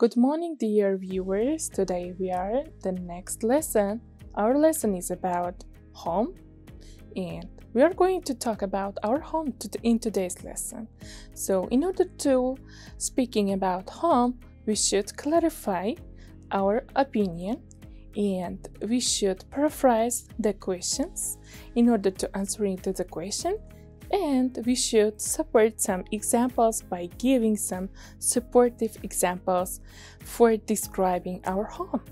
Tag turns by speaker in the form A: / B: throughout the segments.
A: Good morning, dear viewers. Today we are the next lesson. Our lesson is about home, and we are going to talk about our home in today's lesson. So in order to speaking about home, we should clarify our opinion and we should paraphrase the questions in order to answer into the question, and we should support some examples by giving some supportive examples for describing our home.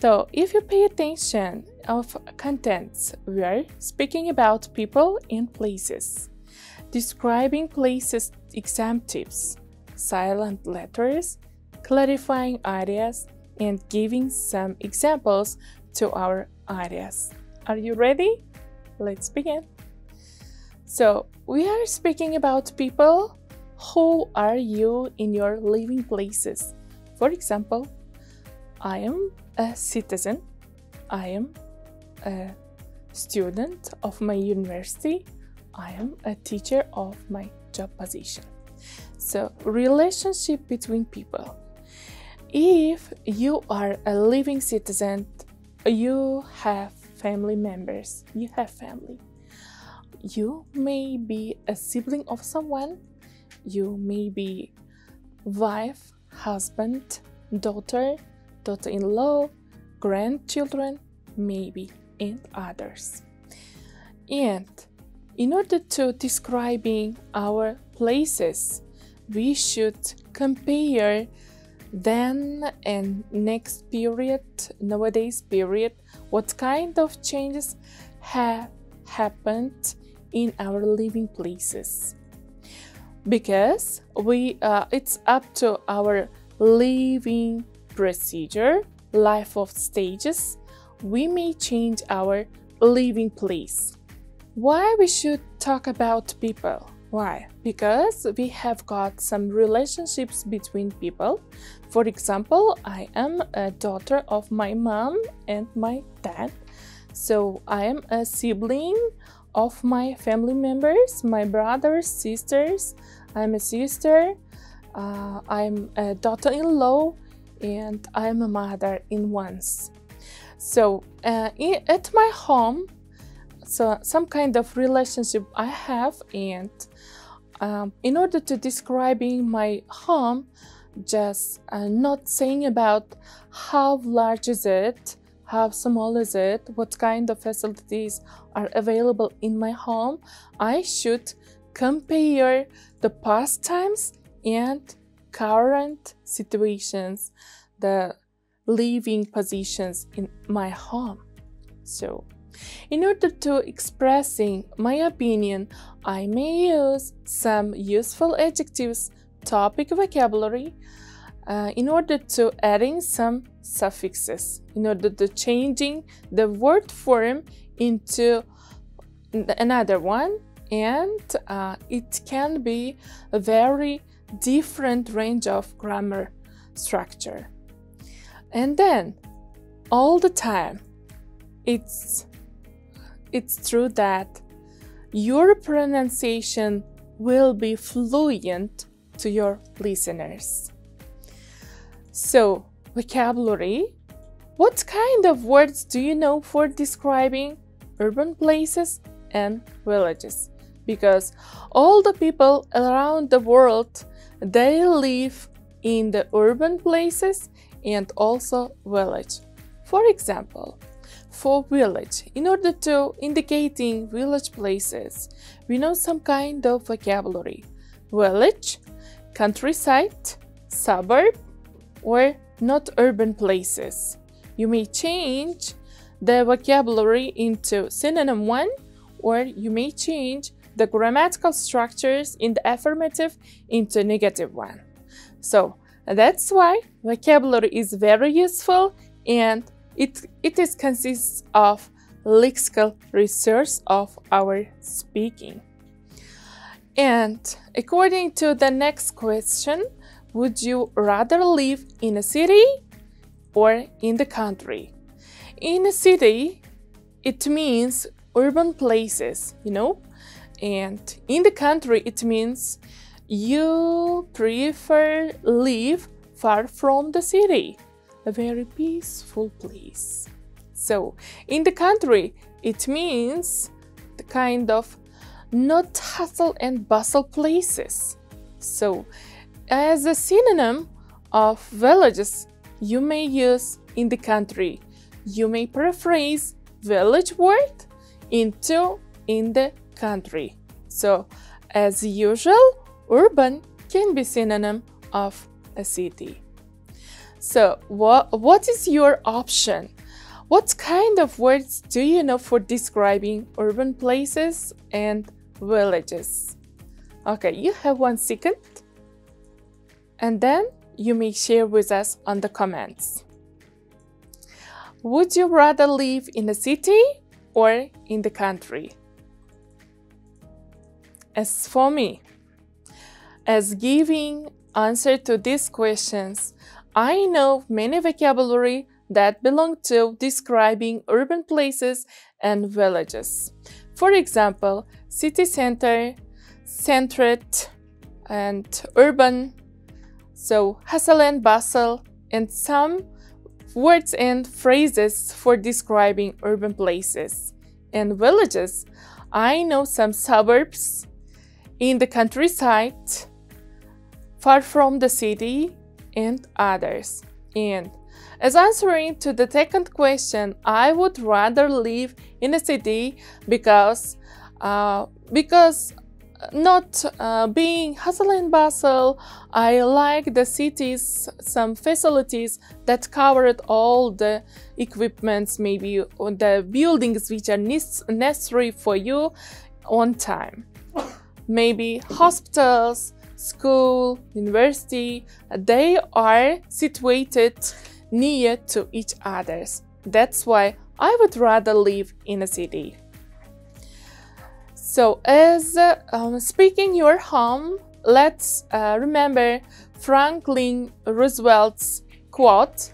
A: So if you pay attention of contents, we are speaking about people and places, describing places, exam tips, silent letters, clarifying ideas, and giving some examples to our ideas. Are you ready? Let's begin. So we are speaking about people. Who are you in your living places? For example, I am a citizen. I am a student of my university. I am a teacher of my job position. So relationship between people. If you are a living citizen, you have family members. You have family. You may be a sibling of someone. You may be wife, husband, daughter, daughter-in-law, grandchildren, maybe, and others. And in order to describing our places, we should compare then and next period, nowadays period, what kind of changes have happened in our living places. Because it's up to our living procedure, life of stages, we may change our living place. Why we should talk about people? Why? Because we have got some relationships between people. For example, I am a daughter of my mom and my dad. So I am a sibling of my family members, my brothers, sisters. I'm a sister. I'm a daughter-in-law, and I'm a mother in once. So at my home, so some kind of relationship I have, and in order to describing my home, just not saying about how large is it, how small is it, what kind of facilities are available in my home, I should compare the past times and current situations, the living positions in my home. So in order to expressing my opinion, I may use some useful adjectives, topic vocabulary, in order to adding some suffixes, in order to changing the word form into another one, and it can be a very different range of grammar structure. And then all the time, it's true that your pronunciation will be fluent to your listeners. So, vocabulary. What kind of words do you know for describing urban places and villages? Because all the people around the world, they live in the urban places and also village. For example, for village, in order to indicating village places, we know some kind of vocabulary. Village, countryside, suburb, or not urban places. You may change the vocabulary into synonym one, or you may change the grammatical structures in the affirmative into negative one. So that's why vocabulary is very useful, and it consists of lexical resource of our speaking. And according to the next question, would you rather live in a city or in the country? In a city, it means urban places, and in the country, it means you prefer live far from the city, a very peaceful place. So in the country, it means the kind of not hustle and bustle places. So as a synonym of villages, you may use in the country. You may paraphrase village word into in the country. So as usual, urban can be synonym of a city. So what is your option? What kind of words do you know for describing urban places and villages? Okay, you have 1 second, and then you may share with us on the comments. Would you rather live in a city or in the country? As for me, as giving answer to these questions, I know many vocabulary that belong to describing urban places and villages. For example, city center, centered, and urban, so hustle and bustle, and some words and phrases for describing urban places. And villages, I know some suburbs in the countryside, far from the city, and others. And as answering to the second question, I would rather live in a city because not being hustle and bustle, I like the cities, some facilities that covered all the equipments, maybe on the buildings which are necessary for you on time. Maybe hospitals, school, university, they are situated near to each other. That's why I would rather live in a city. So as speaking your home, let's remember Franklin Roosevelt's quote.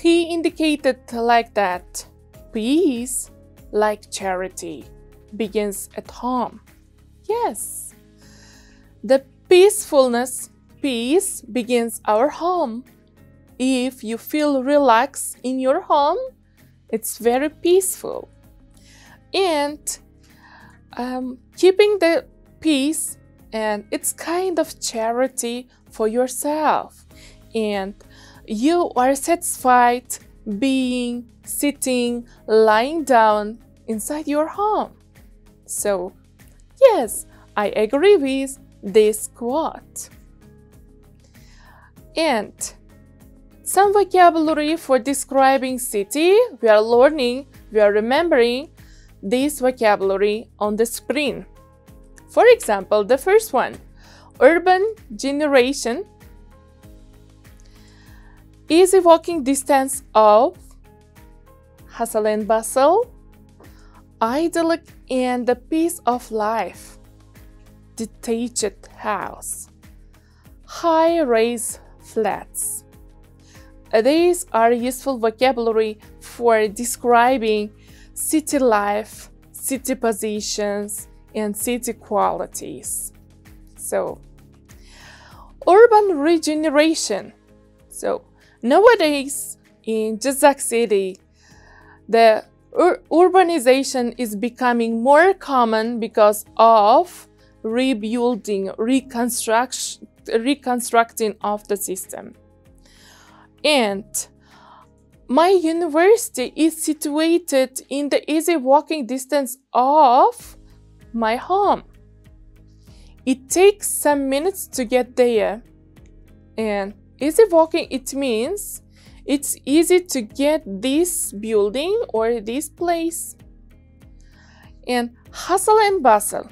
A: He indicated like that, peace, like charity, begins at home. Yes, the peace begins our home. If you feel relaxed in your home, it's very peaceful. And keeping the peace, and it's kind of charity for yourself. And you are satisfied being, sitting, lying down inside your home. So, yes, I agree with this quote. And some vocabulary for describing city, we are learning, we are remembering this vocabulary on the screen. For example, the first one, urban generation, easy walking distance of, hustle and bustle, idyllic and the peace of life, detached house, high-rise flats. These are useful vocabulary for describing city life, city positions, and city qualities. So, urban regeneration. So, nowadays in Jizzakh city, the urbanization is becoming more common because of rebuilding, reconstructing of the system. And my university is situated in the easy walking distance of my home. It takes some minutes to get there. And easy walking, it means it's easy to get this building or this place. And hustle and bustle.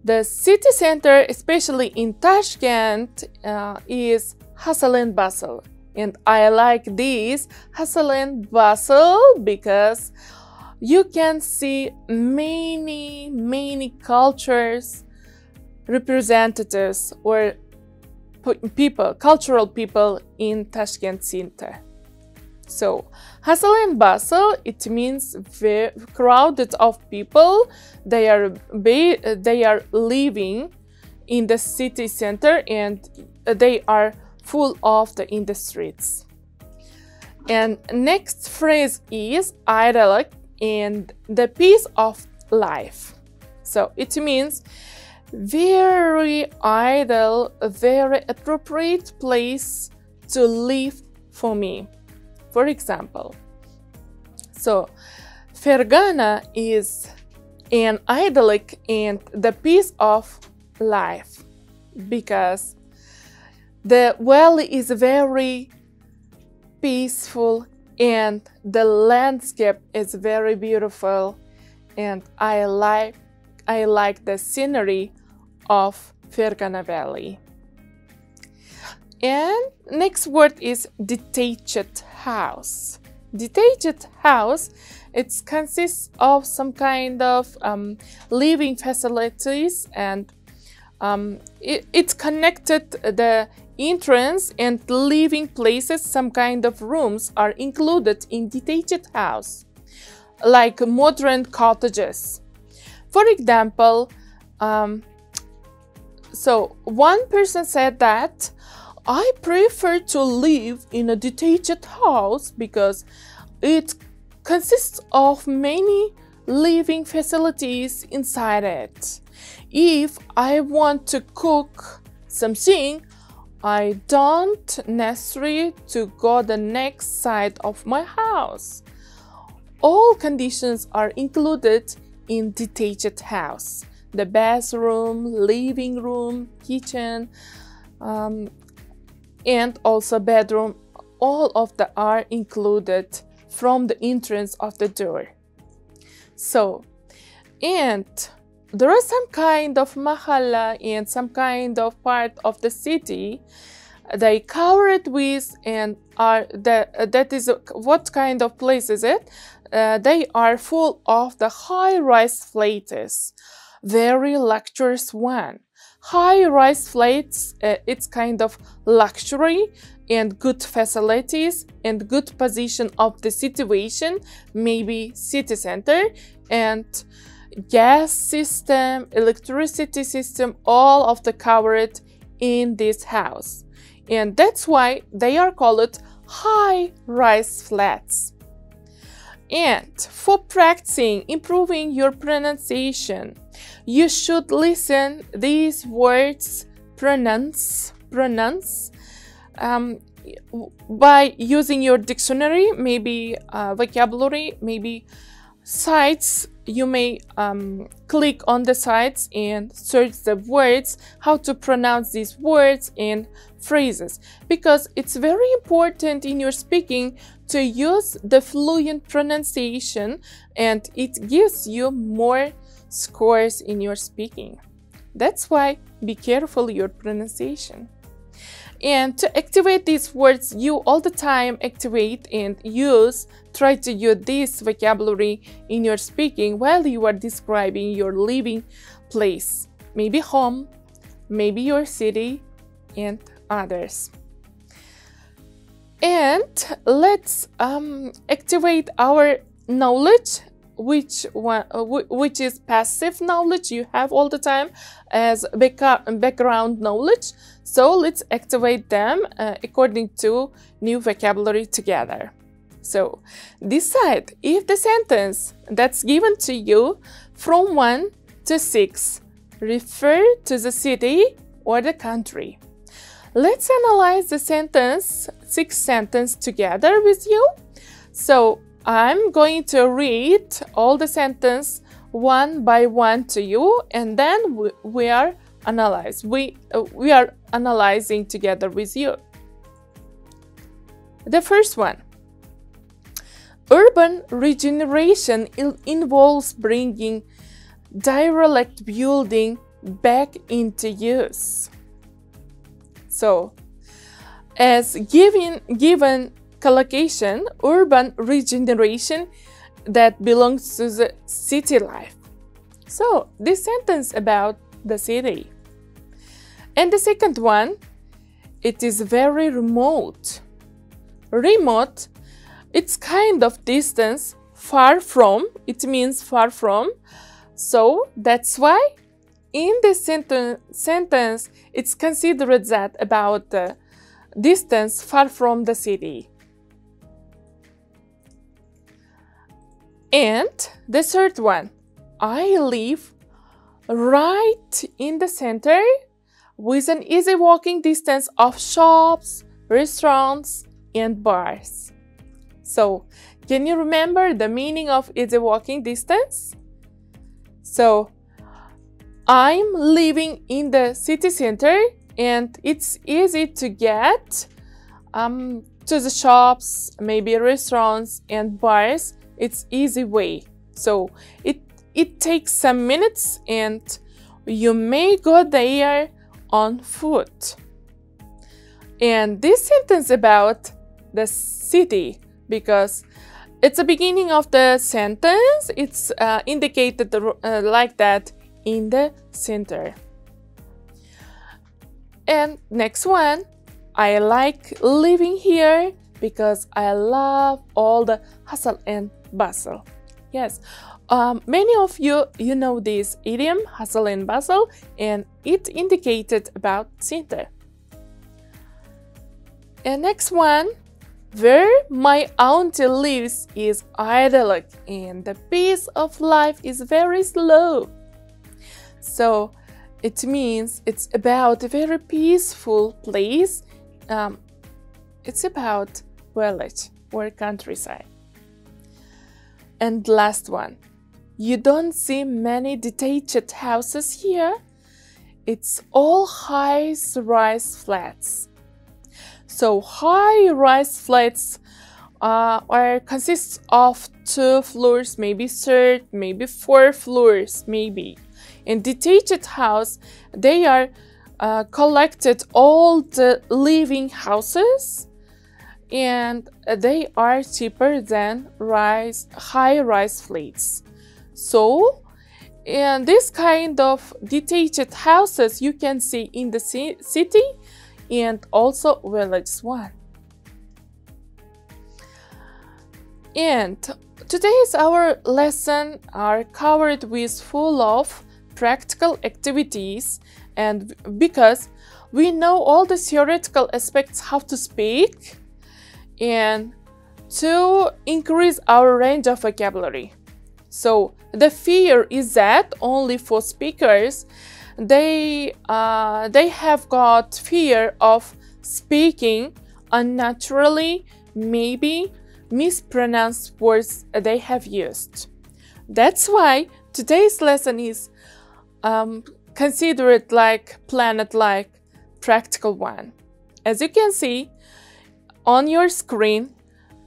A: The city center, especially in Tashkent, is hustle and bustle. And I like this hustle and bustle because you can see many cultures, representatives or people, cultural people in Tashkent center. So, hustle and bustle, it means very crowded of people. They are living in the city center and they are full of in the streets. And next phrase is idyllic and the peace of life. So it means very idle, a very appropriate place to live for me. For example, so Fergana is an idyllic and the peace of life because the valley is very peaceful and the landscape is very beautiful, and I like the scenery of Fergana Valley. And next word is detached house. Detached house, it consists of some kind of living facilities, and it's connected the entrance and living places. Some kind of rooms are included in detached house, like modern cottages. For example, so one person said that I prefer to live in a detached house because it consists of many living facilities inside it. If I want to cook something, I don't necessarily to go the next side of my house. All conditions are included in detached house. The bathroom, living room, kitchen, and also bedroom, all of them are included from the entrance of the door. So, and there are some kind of mahalla and some kind of part of the city they cover it with, and that is what kind of place is it? They are full of the high-rise flats, very luxurious one. High-rise flats, it's kind of luxury and good facilities and good position of the situation, maybe city center, and gas system, electricity system, all of the covered in this house. And that's why they are called high-rise flats. And for practicing, improving your pronunciation, you should listen these words pronounce by using your dictionary, maybe vocabulary, maybe sites. You may click on the sites and search the words, how to pronounce these words and phrases, because it's very important in your speaking to use the fluent pronunciation, and it gives you more scores in your speaking. That's why be careful your pronunciation. And to activate these words, you all the time activate and try to use this vocabulary in your speaking while you are describing your living place, maybe home, maybe your city, and others. And let's activate our knowledge, which is passive knowledge you have all the time as background knowledge. So let's activate them according to new vocabulary together. So decide if the sentence that's given to you from 1 to 6 refer to the city or the country. Let's analyze the sentence, 6 sentences together with you. So I'm going to read all the sentences one by one to you, and then we are analyzing together with you. The first one. Urban regeneration involves bringing derelict building back into use. So, as given collocation, urban regeneration that belongs to the city life. So, this sentence about the city. And the second one, it is very remote. Remote it's kind of distance far from, it means far from. So that's why in this sentence it's considered that about the distance far from the city. And the third one, I live right in the center with an easy walking distance of shops, restaurants, and bars. So, can you remember the meaning of easy walking distance? So, I'm living in the city center and it's easy to get to the shops, maybe restaurants and bars. It's easy way. So, it takes some minutes and you may go there on foot. And this sentence about the city, because it's the beginning of the sentence, it's indicated like that in the center. And next one, I like living here because I love all the hustle and bustle. Yes, many of you know this idiom, hustle and bustle, and it indicated about center. And next one, where my auntie lives is idyllic and the pace of life is very slow. So it means it's about a very peaceful place. It's about village or countryside. And last one, you don't see many detached houses here. It's all high-rise flats. So high-rise flats consists of 2 floors, maybe 3rd, maybe 4 floors, maybe. In detached house, they are collected all the living houses, and they are cheaper than high-rise flats. So, and this kind of detached houses you can see in the city and also village one. And today's our lesson are covered with full of practical activities, and because we know all the theoretical aspects how to speak and to increase our range of vocabulary. So the fear is that only for speakers they have got fear of speaking unnaturally, maybe mispronounced words they have used. That's why today's lesson is considered planned like practical one. As you can see on your screen,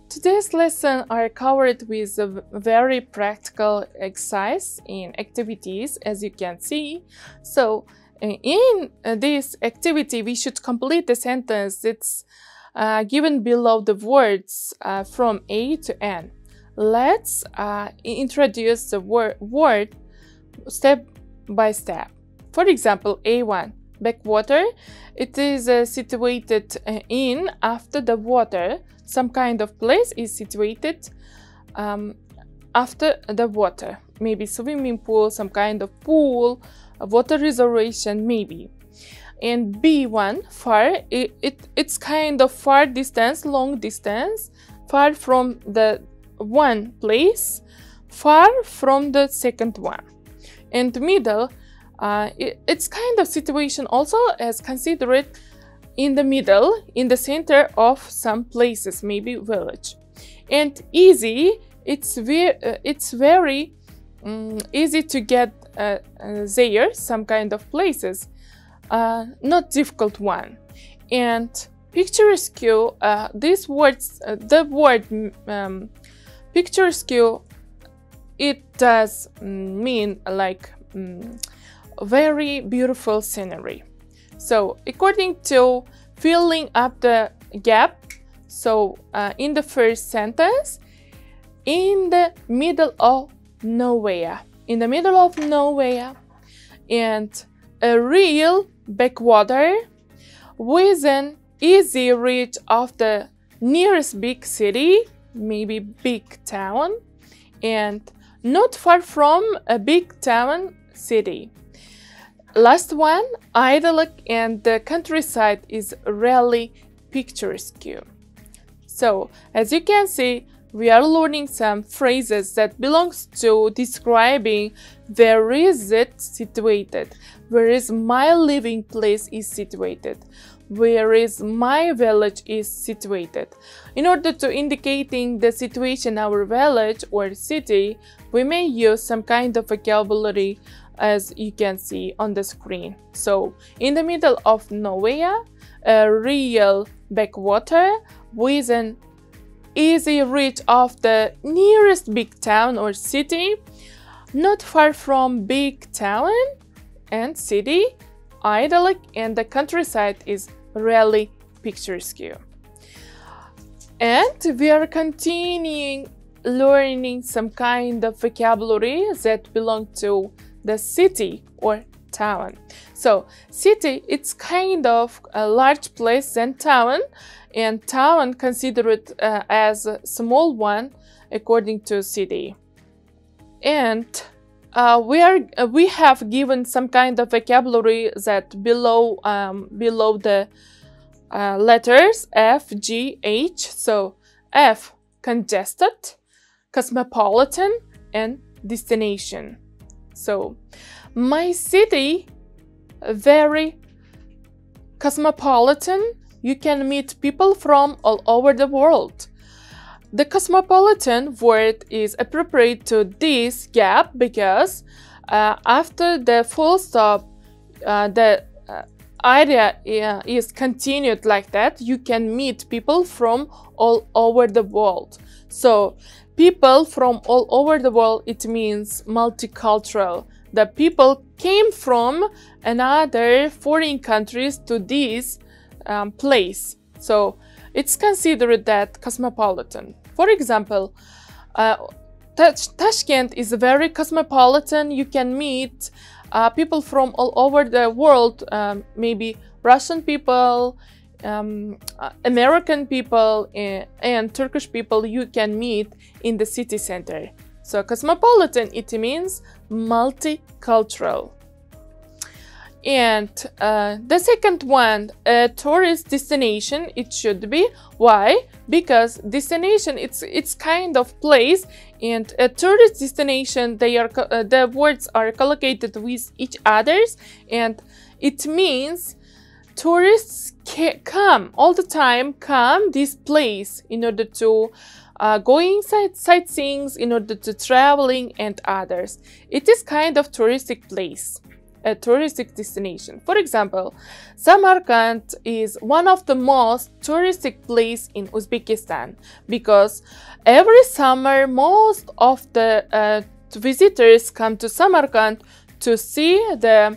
A: today's lesson are covered with a very practical exercise and activities, as you can see. So in this activity we should complete the sentence. It's given below the words from A to N. Let's introduce the word step by step. For example, A1, backwater. It is situated in after the water. Some kind of place is situated after the water. Maybe swimming pool, some kind of pool, a water reservation, maybe. And B1, far, it's kind of far distance, long distance, far from the one place, far from the second one. And middle, it's kind of situation also as considered in the middle, in the center of some places, maybe village. And easy, it's very easy to get there, some kind of places, not difficult one. And picturesque, these words, the word picturesque, it does mean like very beautiful scenery. So according to filling up the gap, so in the first sentence, in the middle of nowhere, and a real backwater with an easy reach of the nearest big city, maybe big town, and not far from a big town, city. Last one, idyllic, and the countryside is really picturesque. So, as you can see, we are learning some phrases that belongs to describing where is it situated, where is my living place is situated, where is my village is situated. In order to indicating the situation our village or city, we may use some kind of vocabulary as you can see on the screen. So, in the middle of nowhere, a real backwater with an easy reach of the nearest big town or city, not far from big town and city, idyllic, and the countryside is really picturesque. And we are continuing learning some kind of vocabulary that belong to the city or town. So city, it's kind of a large place than town, and town considered as a small one according to city. And we have given some kind of vocabulary that below the letters F, G, H. So F, congested, cosmopolitan, and destination. So my city, very cosmopolitan. You can meet people from all over the world. The cosmopolitan word is appropriate to this gap because after the full stop, the idea is continued like that. You can meet people from all over the world. So people from all over the world, it means multicultural. The people came from another foreign countries to this place. So it's considered that cosmopolitan. For example, Tashkent is very cosmopolitan. You can meet people from all over the world, maybe Russian people, American people, and Turkish people you can meet in the city center. So cosmopolitan, it means multicultural. And the second one, a tourist destination, it should be. Why? Because destination, it's kind of place, and a tourist destination, they are the words are collocated with each others, and it means tourists come all the time, come this place in order to going sightseeing, in order to traveling and others. It is kind of touristic place, a touristic destination. For example, Samarkand is one of the most touristic place in Uzbekistan because every summer most of the visitors come to Samarkand to see the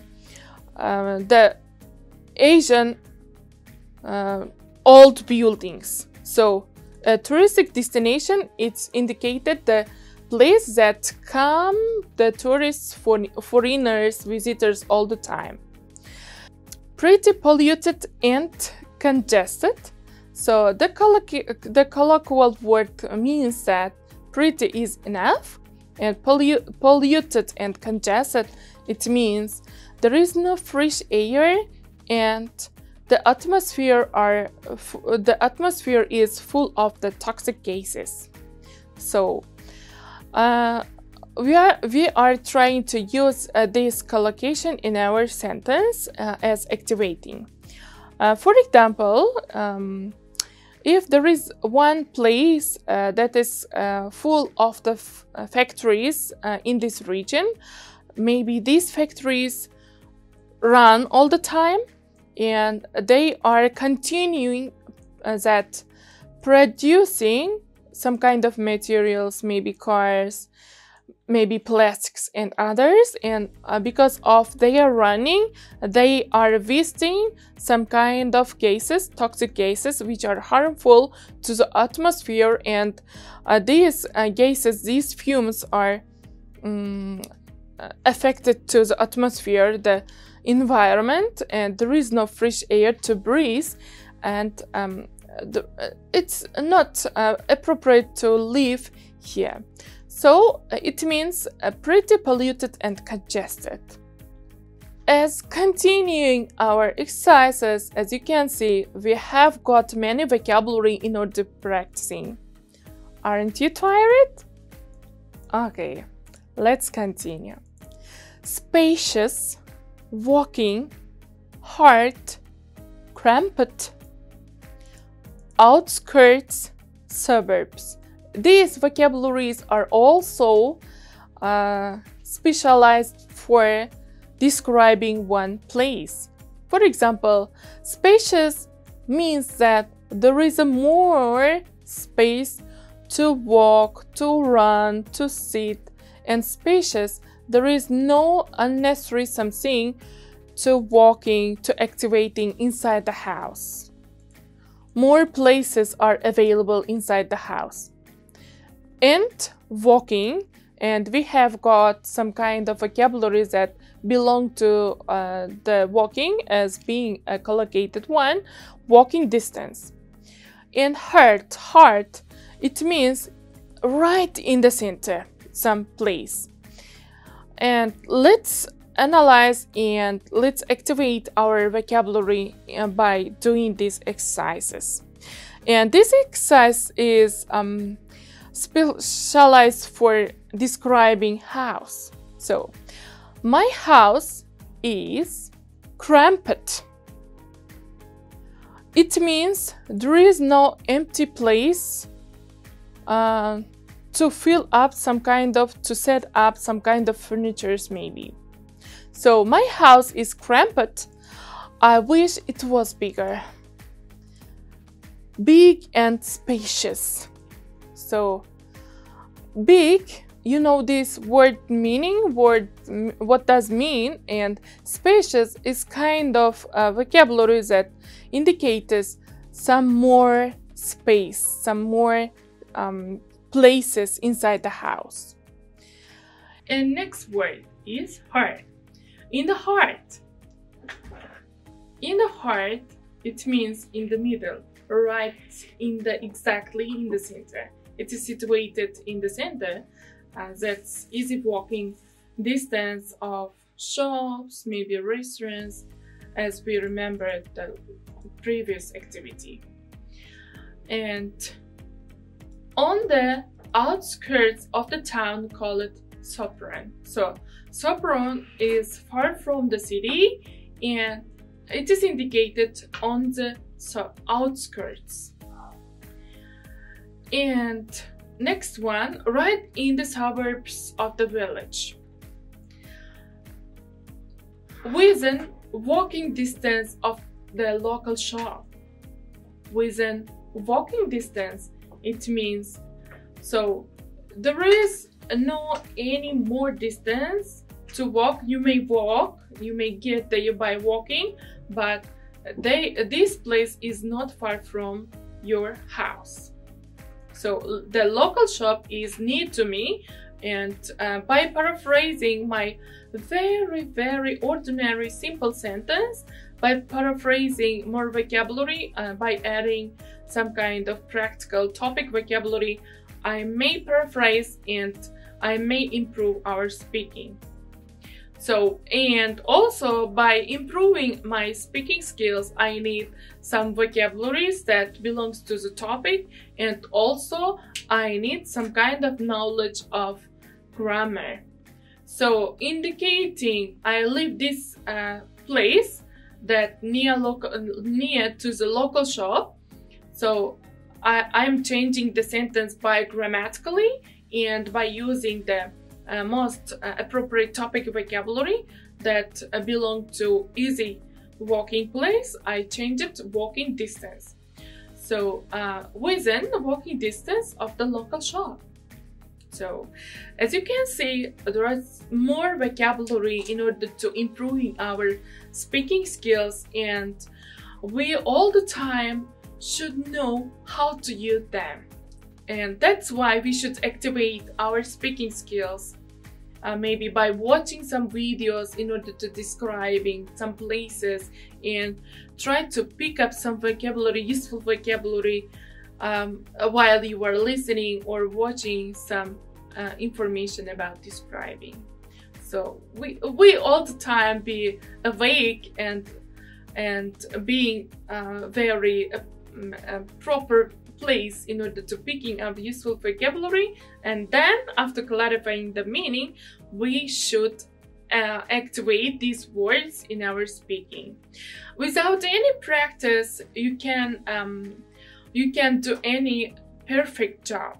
A: Asian old buildings. So a touristic destination, it's indicated the place that come the tourists, foreigners, visitors all the time. Pretty, polluted, and congested. So the colloquial word means that pretty is enough, and polluted and congested, it means there is no fresh air, and the atmosphere is full of the toxic gases. So we are trying to use this collocation in our sentence as activating. For example, if there is one place that is full of the factories in this region, maybe these factories run all the time, and they are continuing that producing some kind of materials, maybe cars, maybe plastics and others, and because of their running, they are wasting some kind of gases, toxic gases, which are harmful to the atmosphere, and these gases, these fumes are affected to the atmosphere, the environment, and there is no fresh air to breathe, and it's not appropriate to live here. So it means pretty polluted and congested. As continuing our exercises, as you can see, we have got many vocabulary in order practicing. Aren't you tired? Okay, let's continue. Spacious, walking, hard, cramped, outskirts, suburbs. These vocabularies are also specialized for describing one place. For example, spacious means that there is a more space to walk, to run, to sit, and spacious, there is no unnecessary something to walking, to activating inside the house. More places are available inside the house. And walking, and we have got some kind of vocabulary that belong to the walking as being a collocated one, walking distance. And heart, it means right in the center, some place. And let's analyze and let's activate our vocabulary by doing these exercises. And this exercise is specialized for describing house. So, my house is cramped. It means there is no empty place to fill up some kind of, to set up some kind of furnitures maybe. So my house is cramped. I wish it was bigger. Big and spacious. So big, you know this word meaning, what does mean, and spacious is kind of vocabulary that indicates some more space, some more places inside the house. And next word is heart. In the heart, it means in the middle, right in the exactly in the center. It is situated in the center. That's easy walking distance of shops, maybe restaurants, as we remember the previous activity. And on the outskirts of the town, call it Sopron. So Sopron is far from the city and it is indicated on the outskirts. And next one, right in the suburbs of the village, within walking distance of the local shop. Within walking distance, it means so there is no any more distance to walk. You may get there by walking, but this place is not far from your house. So the local shop is near to me, and by paraphrasing my very ordinary simple sentence, by paraphrasing more vocabulary, by adding some kind of practical topic vocabulary, I may paraphrase and I may improve our speaking. So, and also by improving my speaking skills, I need some vocabularies that belongs to the topic, and also I need some kind of knowledge of grammar. So, indicating I live this place that near to the local shop. So, I'm changing the sentence by grammatically and by using the most appropriate topic vocabulary that belong to easy walking place. I change it to walking distance. So within the walking distance of the local shop. So as you can see, there is more vocabulary in order to improving our speaking skills, and we all the time should know how to use them. And that's why we should activate our speaking skills. maybe by watching some videos in order to describing some places, and try to pick up some vocabulary, useful vocabulary, while you are listening or watching some information about describing. So we all the time be awake and being very proper place in order to picking up useful vocabulary, and then after clarifying the meaning, we should activate these words in our speaking. Without any practice, you can do any perfect job.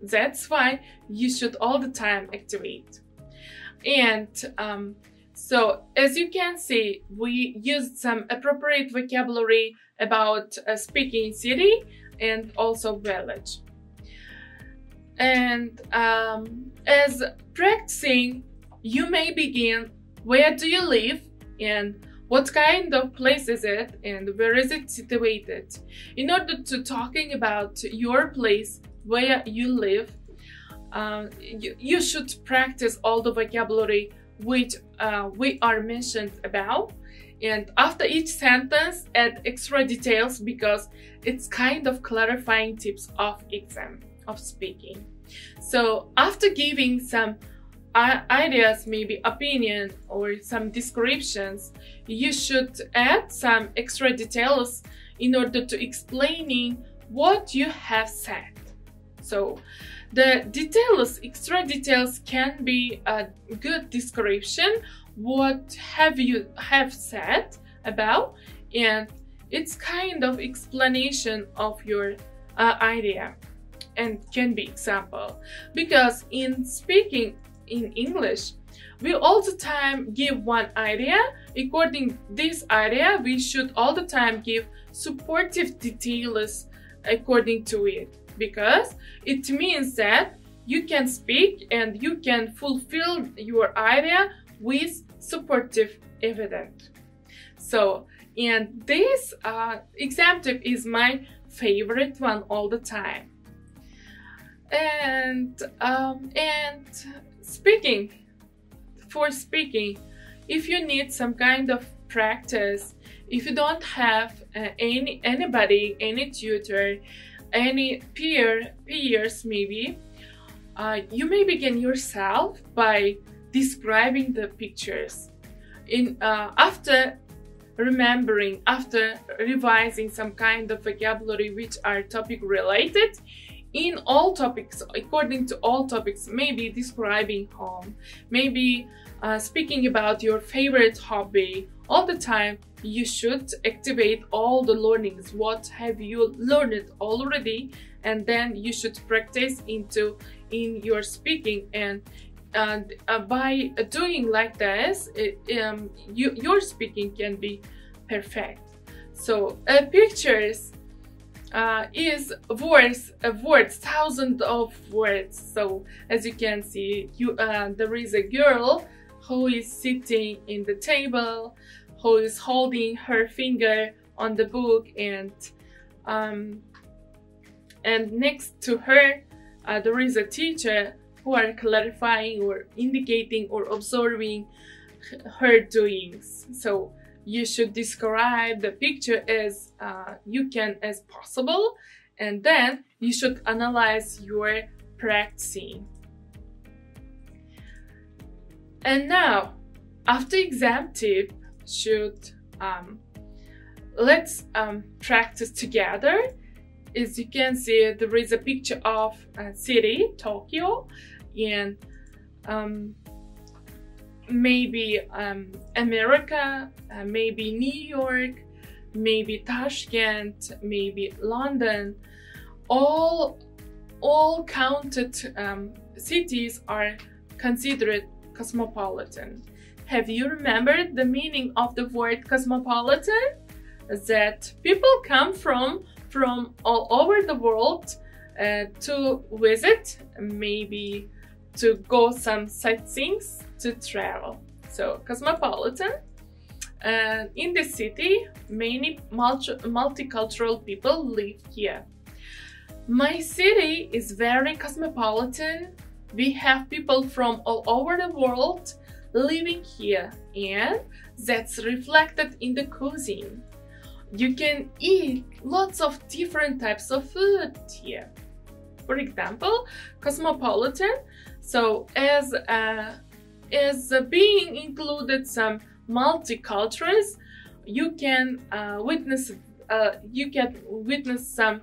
A: That's why you should all the time activate. And so as you can see, we used some appropriate vocabulary about speaking city and also village. And as practicing, you may begin, where do you live and what kind of place is it and where is it situated? In order to talking about your place, where you live, you should practice all the vocabulary which we are mentioned about, and after each sentence add extra details, because it's kind of clarifying tips of exam of speaking. So after giving some ideas, maybe opinion or some descriptions, you should add some extra details in order to explaining what you have said. So the details, extra details can be a good description, what you have said about, and it's kind of explanation of your idea, and can be example. Because in speaking in English, we all the time give one idea. According this idea, we should all the time give supportive details according to it, because it means that you can speak and you can fulfill your idea with supportive evidence. So, and this exam tip is my favorite one all the time. And speaking, for speaking, if you need some kind of practice, if you don't have anybody, any tutor, any peers maybe, you may begin yourself by describing the pictures. After remembering, after revising some kind of vocabulary which are topic related, in all topics, according to all topics, maybe describing home, maybe speaking about your favorite hobby, all the time you should activate all the learnings, what have you learned already, and then you should practice in your speaking, and by doing like this, your speaking can be perfect. So pictures is words, thousands of words. So as you can see, there is a girl who is sitting in the table, who is holding her finger on the book, and next to her there is a teacher who are clarifying or indicating or observing her doings. So you should describe the picture as you can as possible, and then you should analyze your practicing. And now, after exam tip, let's practice together. As you can see, there is a picture of a city, Tokyo, and maybe America, maybe New York, maybe Tashkent, maybe London. All counted cities are considered cosmopolitan. Have you remembered the meaning of the word cosmopolitan? That people come from all over the world to visit, maybe to go some sightseeing, to travel. So cosmopolitan. In the city, many multicultural people live here. My city is very cosmopolitan, we have people from all over the world living here, and that's reflected in the cuisine. You can eat lots of different types of food here. For example, cosmopolitan. So as being included some multiculturals, you can witness some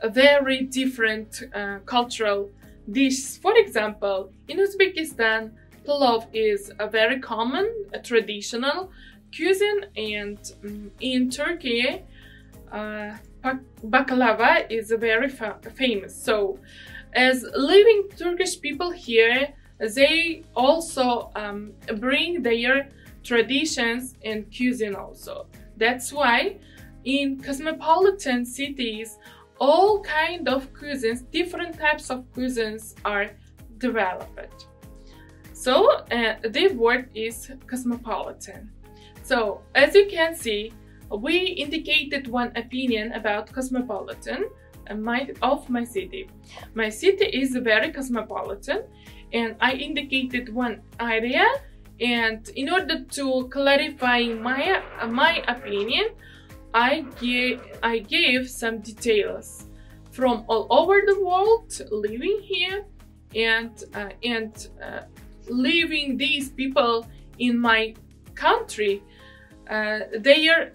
A: very different cultural dishes. For example, in Uzbekistan, pulov is a very common, traditional cuisine, and in Turkey, baklava is very famous. So, as living Turkish people here, they also bring their traditions and cuisine also. That's why in cosmopolitan cities, all kind of cuisines, different types of cuisines are developed. So the word is cosmopolitan. So as you can see, we indicated one opinion about cosmopolitan of my city. My city is very cosmopolitan, and I indicated one area, and in order to clarify my opinion, I gave some details from all over the world living here, and living these people in my country. Their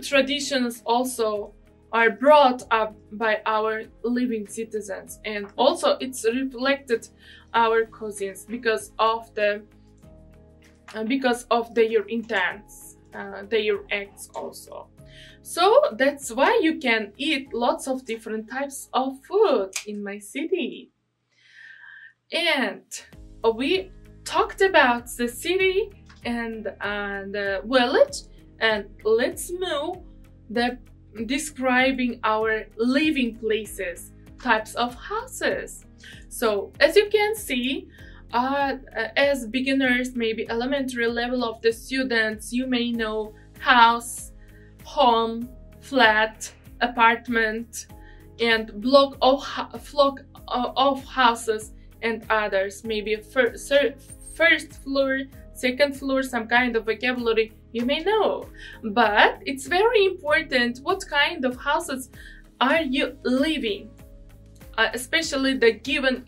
A: traditions also are brought up by our living citizens, and also it's reflected our cuisines because of their intents, their acts also. So that's why you can eat lots of different types of food in my city. And we talked about the city and the village, and let's move the describing our living places, types of houses. So as you can see, as beginners, maybe elementary level of the students, you may know house, home, flat, apartment, and block of houses and others, maybe first floor, second floor, some kind of vocabulary you may know. But it's very important what kind of houses are you living, especially the given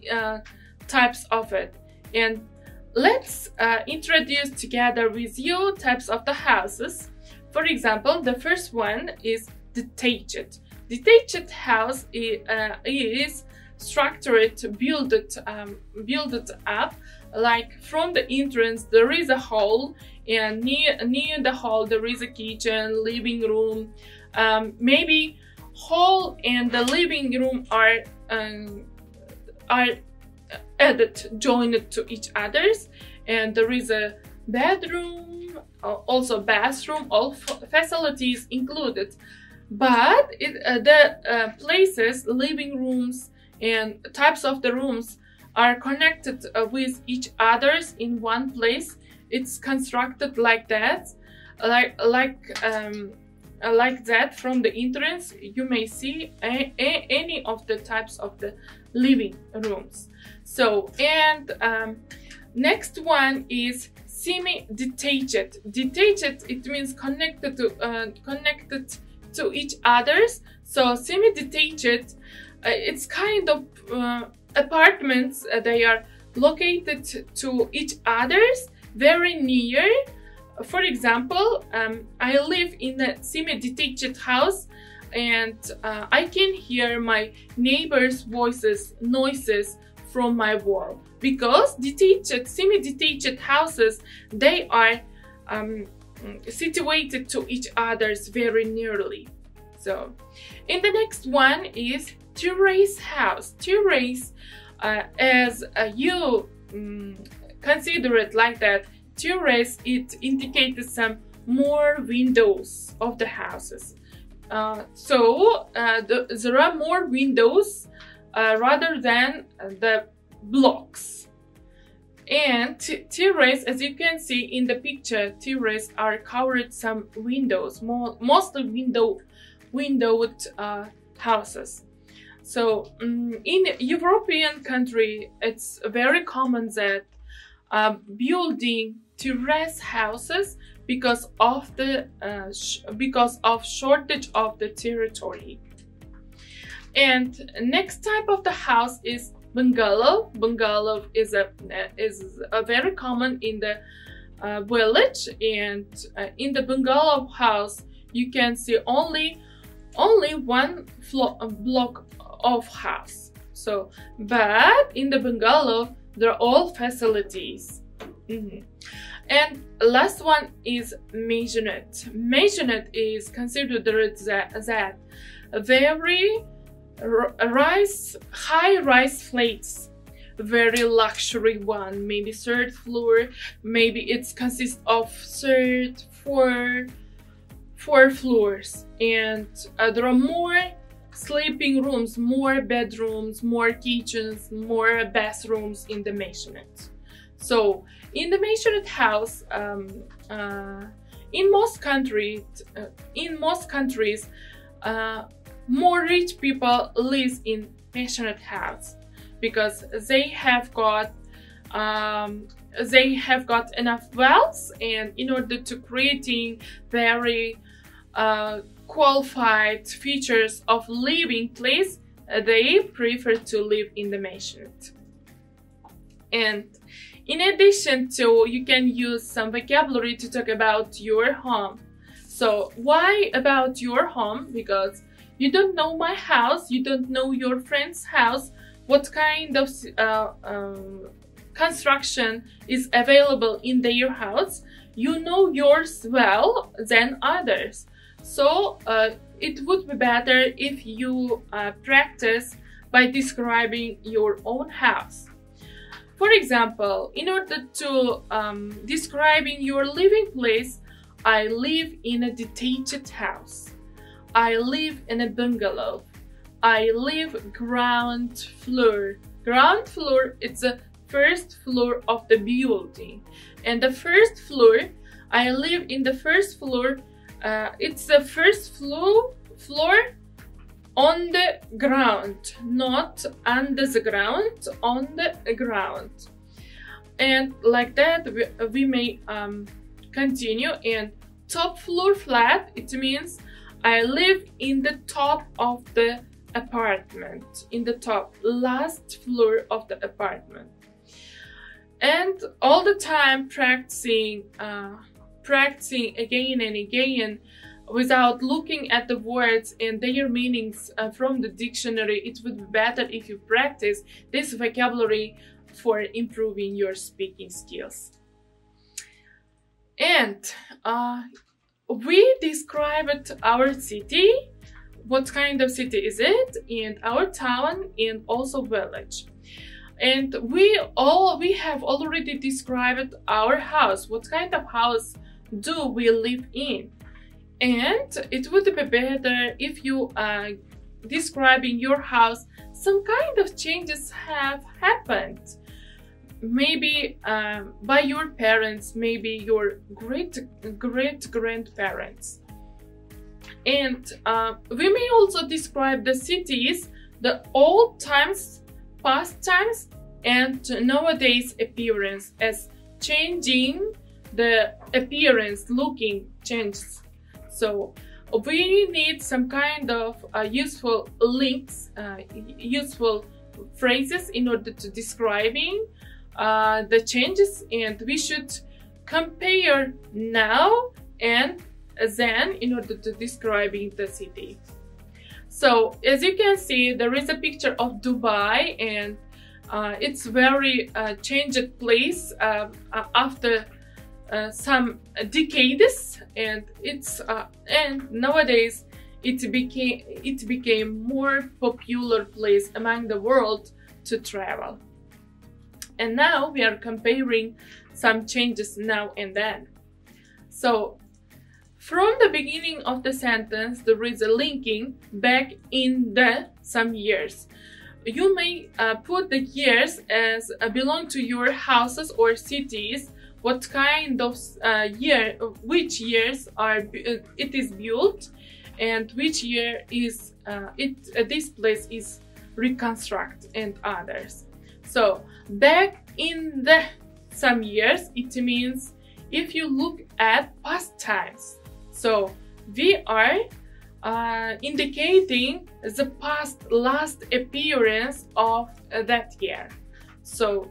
A: types of it. And let's introduce together with you types of the houses. For example, the first one is detached. Detached house is structured, built up, like from the entrance there is a hall, and near the hall there is a kitchen, living room. Maybe hall and the living room are joined to each others, and there is a bedroom, also bathroom, all facilities included. But the places, living rooms and types of the rooms are connected with each others in one place. It's constructed like that, like that. From the entrance you may see any of the types of the living rooms. So, and next one is semi-detached. Detached, it means connected to each others. So semi-detached, it's kind of apartments. They are located to each others, very near. For example, I live in a semi-detached house, and I can hear my neighbors' voices, noises from my wall, because detached, semi-detached houses, they are situated to each others very nearly. So, and the next one is terrace house. Terrace, as you consider it like that, terrace, it indicates some more windows of the houses. There are more windows rather than the blocks. And terrace, as you can see in the picture, terrace are covered some windows, mostly windowed houses. So in European country, it's very common that building terrace houses because of shortage of the territory. And next type of the house is bungalow. Bungalow is a very common in the village, and in the bungalow house you can see only one block of house. So, but in the bungalow there are all facilities. And last one is maisonette. Maisonette is considered that very high-rise flats, very luxury one, maybe third floor, maybe it consists of third, four floors, and there are more sleeping rooms, more bedrooms, more kitchens, more bathrooms in the maisonette. So in the maisonette house, in most countries, more rich people live in maisonette house because they have got enough wealth, and in order to creating very qualified features of living place, they prefer to live in the maisonette. And in addition to, you can use some vocabulary to talk about your home. So why about your home? Because you don't know my house, you don't know your friend's house, what kind of construction is available in their house. You know yours well than others. So it would be better if you practice by describing your own house. For example, in order to describing your living place, I live in a detached house. I live in a bungalow. I live ground floor. Ground floor, it's the first floor of the building. And the first floor, I live in the first floor. It's the first floor on the ground, not under the ground, on the ground. And like that, we may continue. And top floor flat, it means I live in the top of the apartment, in the top last floor of the apartment. And all the time practicing again and again without looking at the words and their meanings from the dictionary. It would be better if you practice this vocabulary for improving your speaking skills. And we described our city, what kind of city is it, and our town, and also village. And we have already described our house, what kind of house do we live in. And it would be better if you describing your house, some kind of changes have happened. Maybe by your parents, maybe your great-grandparents. And we may also describe the cities, the old times, past times, and nowadays appearance as changing. The appearance, looking changes. So we need some kind of useful links, useful phrases in order to describing the changes, and we should compare now and then in order to describing the city. So as you can see, there is a picture of Dubai, and it's very changed place after some decades, and nowadays it became more popular place among the world to travel. And now we are comparing some changes now and then. So from the beginning of the sentence, there is a linking back in some years. You may put the years as belong to your houses or cities. What kind of year, which years are it is built, and which year is this place is reconstruct, and others. So back in some years, it means if you look at past times. So we are indicating the last appearance of that year. So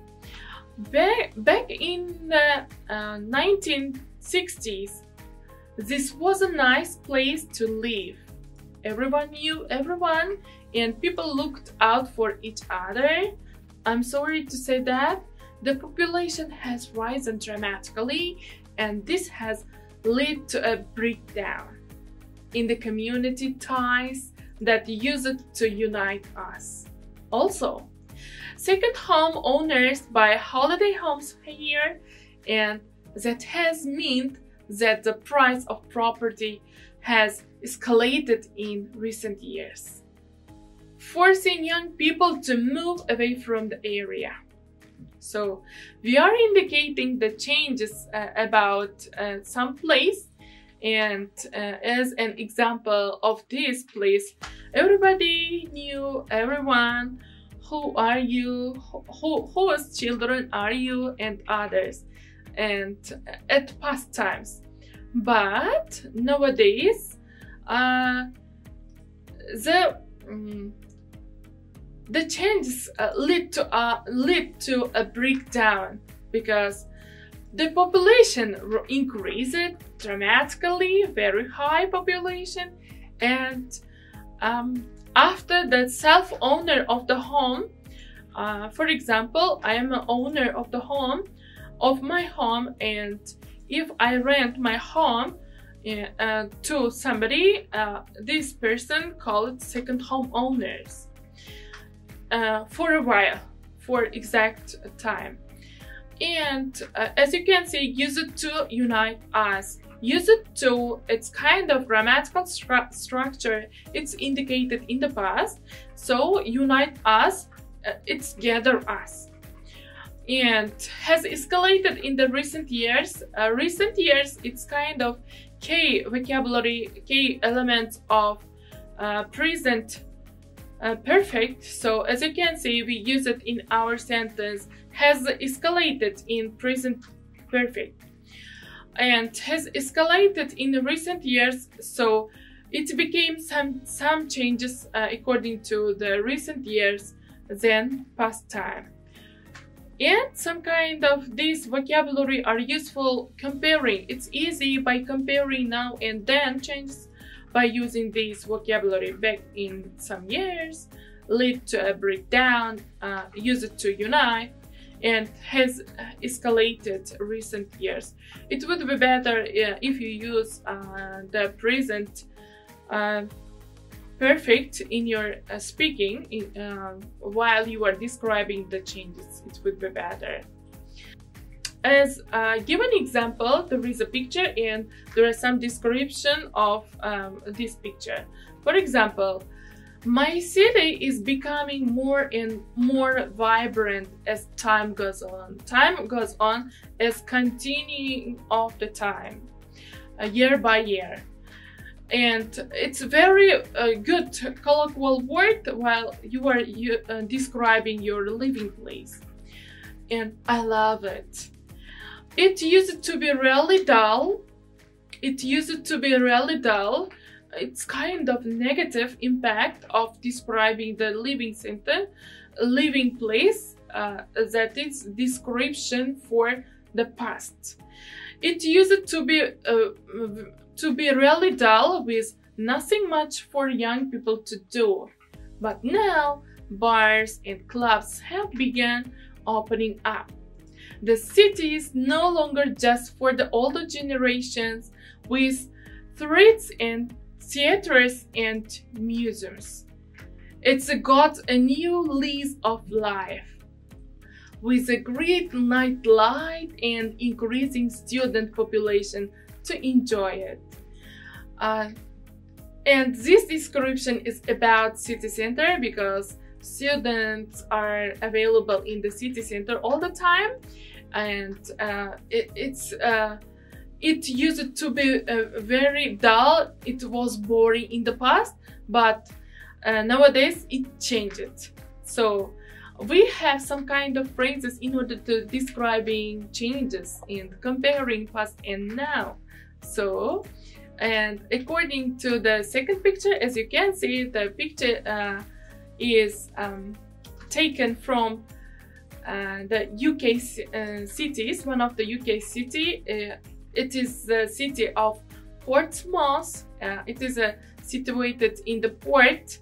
A: back in the 1960s, this was a nice place to live. Everyone knew everyone and people looked out for each other. I'm sorry to say that the population has risen dramatically, and this has led to a breakdown in the community ties that used to unite us. Also, second home owners buy holiday homes here, and that has meant that the price of property has escalated in recent years, forcing young people to move away from the area. So we are indicating the changes about some place, and as an example of this place, everybody knew everyone. Who are you? Whose children are you? And others, and at past times. But nowadays, the changes lead to a breakdown because the population increased dramatically, very high population, and after the self-owner of the home, for example, I am an owner of the home, of my home, and if I rent my home to somebody, this person called second home owners for a while, for exact time. And as you can see, use it to unite us. Use it to, it's kind of grammatical structure, it's indicated in the past. So unite us, it's gather us. And has escalated in the recent years. It's kind of key vocabulary, key elements of present perfect. So as you can see, we use it in our sentence, has escalated in present perfect, and has escalated in the recent years. So it became some changes according to the recent years than past time. And some kind of this vocabulary are useful comparing. It's easy by comparing now and then changes by using this vocabulary back in some years, lead to a breakdown, use it to unite, and has escalated recent years. It would be better if you use the present perfect in your speaking while you are describing the changes. It would be better. As a given example, there is a picture and there is some description of this picture. For example, my city is becoming more and more vibrant as time goes on. Time goes on as continuing of the time, year by year. And it's very good colloquial word while you are describing your living place. And I love it. It used to be really dull. It's kind of negative impact of describing the living place, that is description for the past. It used to be really dull with nothing much for young people to do. But now bars and clubs have begun opening up. The city is no longer just for the older generations with streets and theaters and museums. It's got a new lease of life with a great nightlife and increasing student population to enjoy it. And this description is about city center because students are available in the city center all the time, and it used to be very dull. It was boring in the past, but nowadays it changed. So we have some kind of phrases in order to describing changes and comparing past and now. So, and according to the second picture, as you can see, the picture is taken from the UK cities, one of the UK city. It is the city of Portsmouth. It is situated in the port,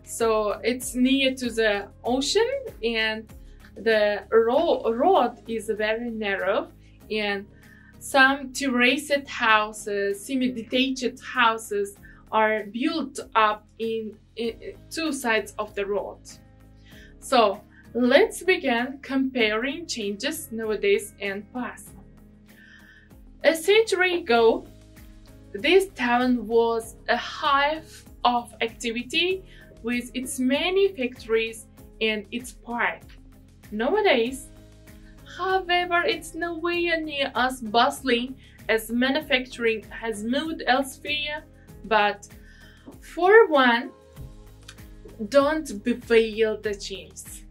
A: so it's near to the ocean, and the road is very narrow, and some terraced houses, semi-detached houses are built up in two sides of the road. So let's begin comparing changes nowadays and past. A century ago, this town was a hive of activity with its many factories and its park. Nowadays, however, it's nowhere near as bustling as manufacturing has moved elsewhere, but for one, don't bewail the change.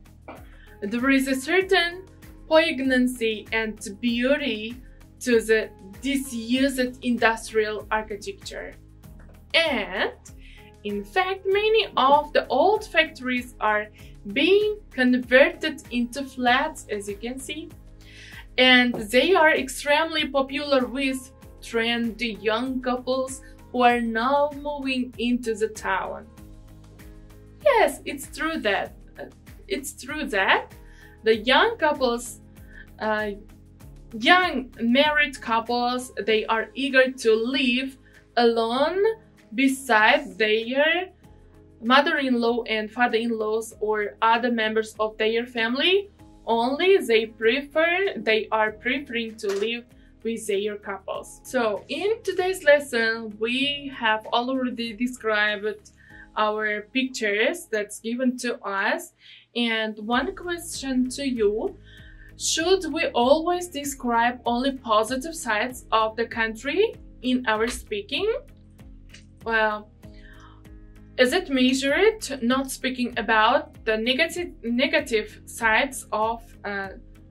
A: There is a certain poignancy and beauty to the disused industrial architecture. And in fact, many of the old factories are being converted into flats, as you can see, and they are extremely popular with trendy young couples who are now moving into the town. Yes, it's true that the young couples, young married couples, they are eager to live alone beside their mother-in-law and father-in-laws or other members of their family. Only they are preferring to live with their couples. So in today's lesson, we have already described our pictures that's given to us, and one question to you: should we always describe only positive sides of the country in our speaking? Well, is it measured not speaking about the negative sides of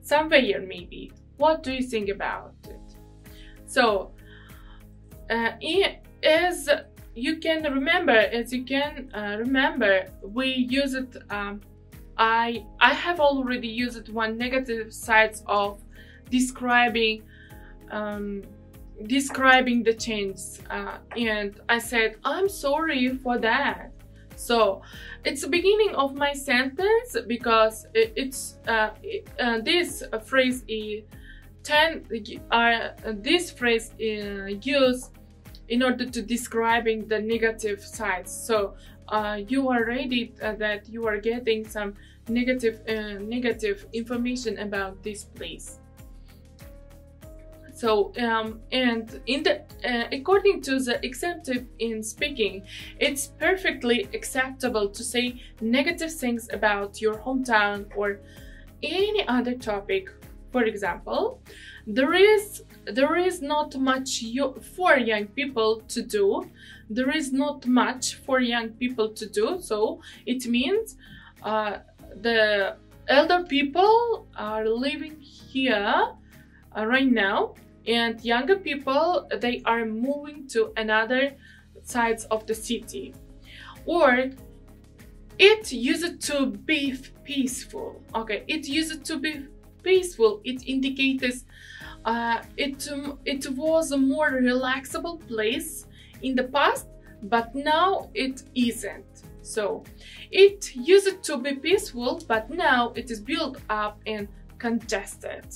A: somewhere maybe? What do you think about it? So, as you can remember, we use it. I have already used one negative sides of describing the change, and I said I'm sorry for that. So it's the beginning of my sentence because this phrase is used in order to describing the negative sides. So you are ready that you are getting some negative information about this place. So and in the according to the executive in speaking, it's perfectly acceptable to say negative things about your hometown or any other topic. For example, there is not much for young people to do. There is not much for young people to do. So it means the elder people are living here right now, and younger people, they are moving to another sides of the city. Or it used to be peaceful. Okay, it used to be peaceful. It indicates it was a more relaxable place in the past, but now it isn't. So it used to be peaceful, but now it is built up and congested.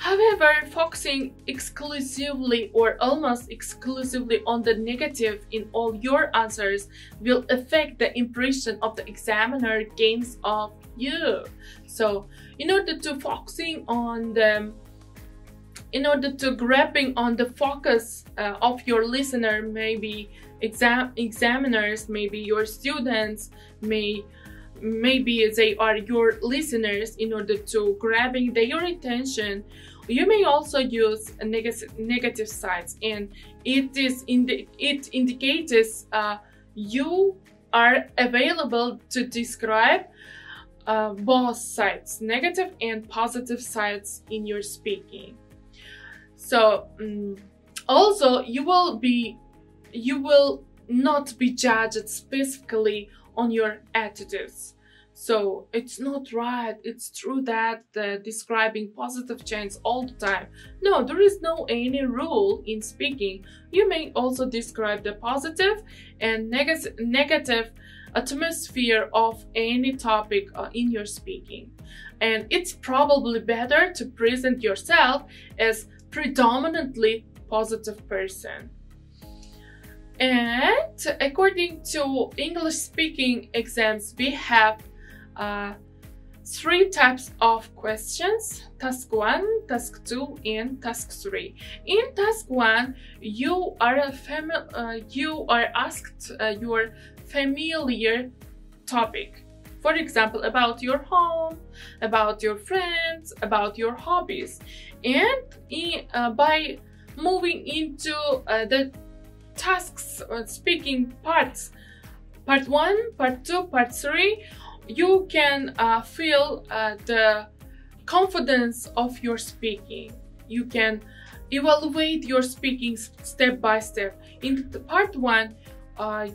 A: However, focusing exclusively or almost exclusively on the negative in all your answers will affect the impression of the examiner gains of you. So in order to focusing on the in order to grabbing on the focus of your listener, maybe examiners, maybe your students, maybe they are your listeners, in order to grabbing their attention, you may also use a negative sides, and it indicates you are available to describe both sides, negative and positive sides in your speaking. So also you will not be judged specifically on your attitudes. So it's not right, it's true that describing positive change all the time. No, there is no any rule in speaking. You may also describe the positive and negative atmosphere of any topic in your speaking. And it's probably better to present yourself as predominantly positive person. And according to English speaking exams, we have 3 types of questions: task 1, task 2, and task 3. In task 1, you are asked your familiar topic. For example, about your home, about your friends, about your hobbies. And by moving into the tasks speaking parts, part 1, part 2, part 3, you can feel the confidence of your speaking. You can evaluate your speaking step by step. In part 1,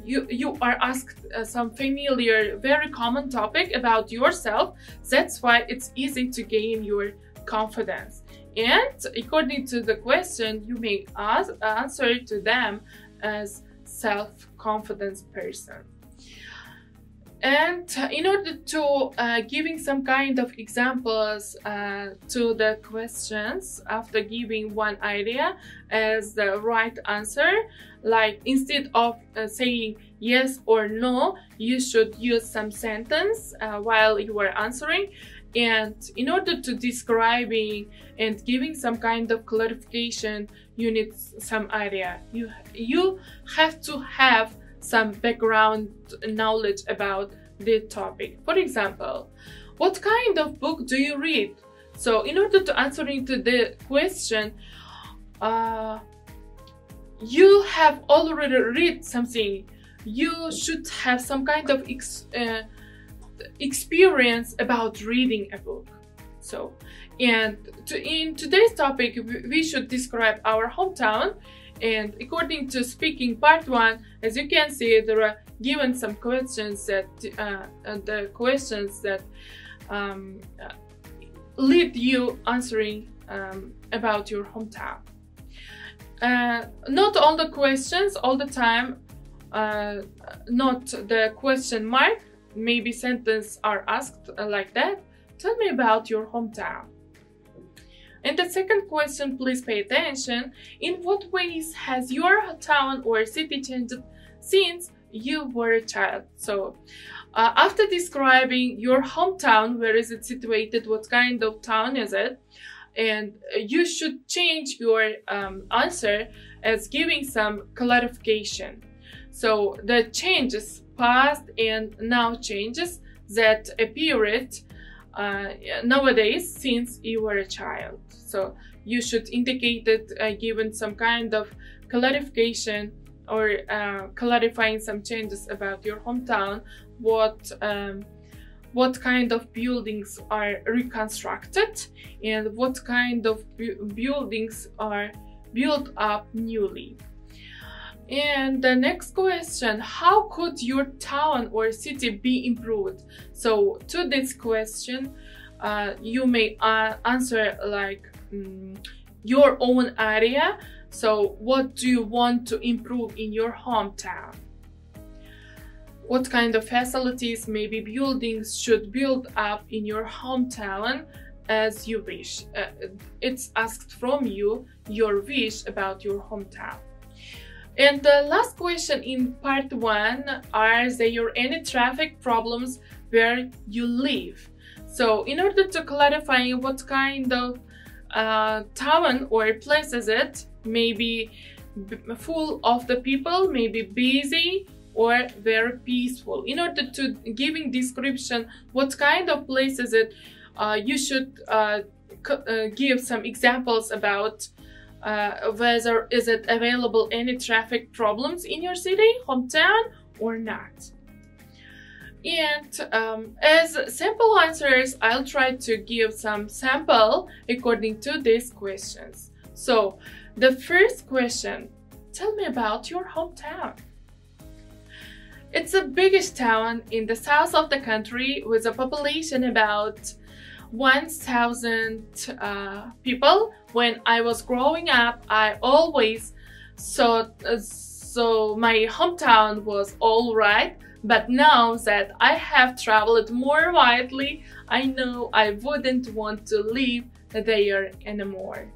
A: you are asked some familiar, very common topic about yourself. That's why it's easy to gain your confidence. And according to the question, you may answer to them as self-confidence person. And in order to giving some kind of examples to the questions after giving one idea as the right answer, like instead of saying yes or no, you should use some sentence while you are answering. And in order to describing and giving some kind of clarification, you need some idea. You have to have some background knowledge about the topic. For example, what kind of book do you read? So in order to answering to the question, you have already read something. You should have some kind of experience about reading a book. So, and in today's topic, we should describe our hometown. And according to speaking part 1, as you can see, there are given some questions that lead you answering about your hometown. Not all the questions all the time, not the question mark, maybe sentence are asked like that. Tell me about your hometown. And the second question, please pay attention. In what ways has your town or city changed since you were a child? So after describing your hometown, where is it situated, what kind of town is it, and you should change your answer as giving some clarification. So the changes, past and now changes that appeared nowadays since you were a child. So you should indicate it given some kind of clarification or clarifying some changes about your hometown, what kind of buildings are reconstructed and what kind of buildings are built up newly. And the next question, how could your town or city be improved? So to this question, you may answer like your own area. So what do you want to improve in your hometown? What kind of facilities, maybe buildings, should build up in your hometown as you wish? It's asked from you, your wish about your hometown. And the last question in part 1, are there any traffic problems where you live? So in order to clarify what kind of town or place is it, maybe full of the people, maybe busy or very peaceful. In order to giving description what kind of place is it, you should give some examples about whether is it available any traffic problems in your city, hometown, or not. And as sample answers, I'll try to give some sample according to these questions. So the first question, tell me about your hometown. It's the biggest town in the south of the country with a population about 1,000 people. When I was growing up, I always thought so my hometown was all right, but now that I have traveled more widely, I know I wouldn't want to live there anymore.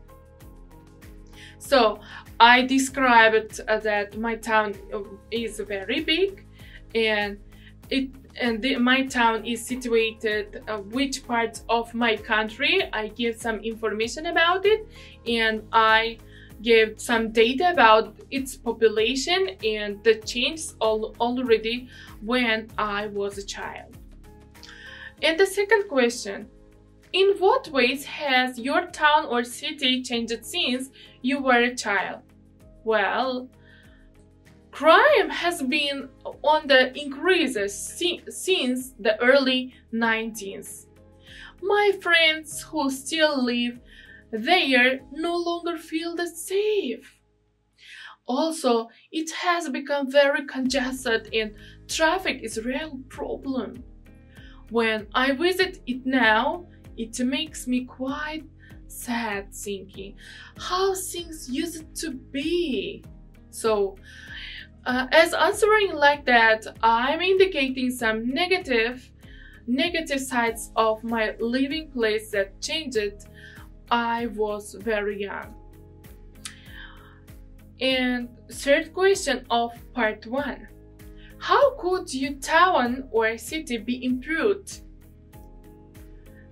A: So I described that my town is very big, and my town is situated which parts of my country. I give some information about it, and I gave some data about its population and the changes already when I was a child. And the second question, in what ways has your town or city changed since you were a child? Well, crime has been on the increases since the early 90s. My friends who still live there no longer feel safe. Also, it has become very congested and traffic is a real problem. When I visit it now, it makes me quite sad thinking how things used to be. So, as answering like that, I'm indicating some negative sides of my living place that changed. I was very young. And third question of part 1. How could your town or city be improved?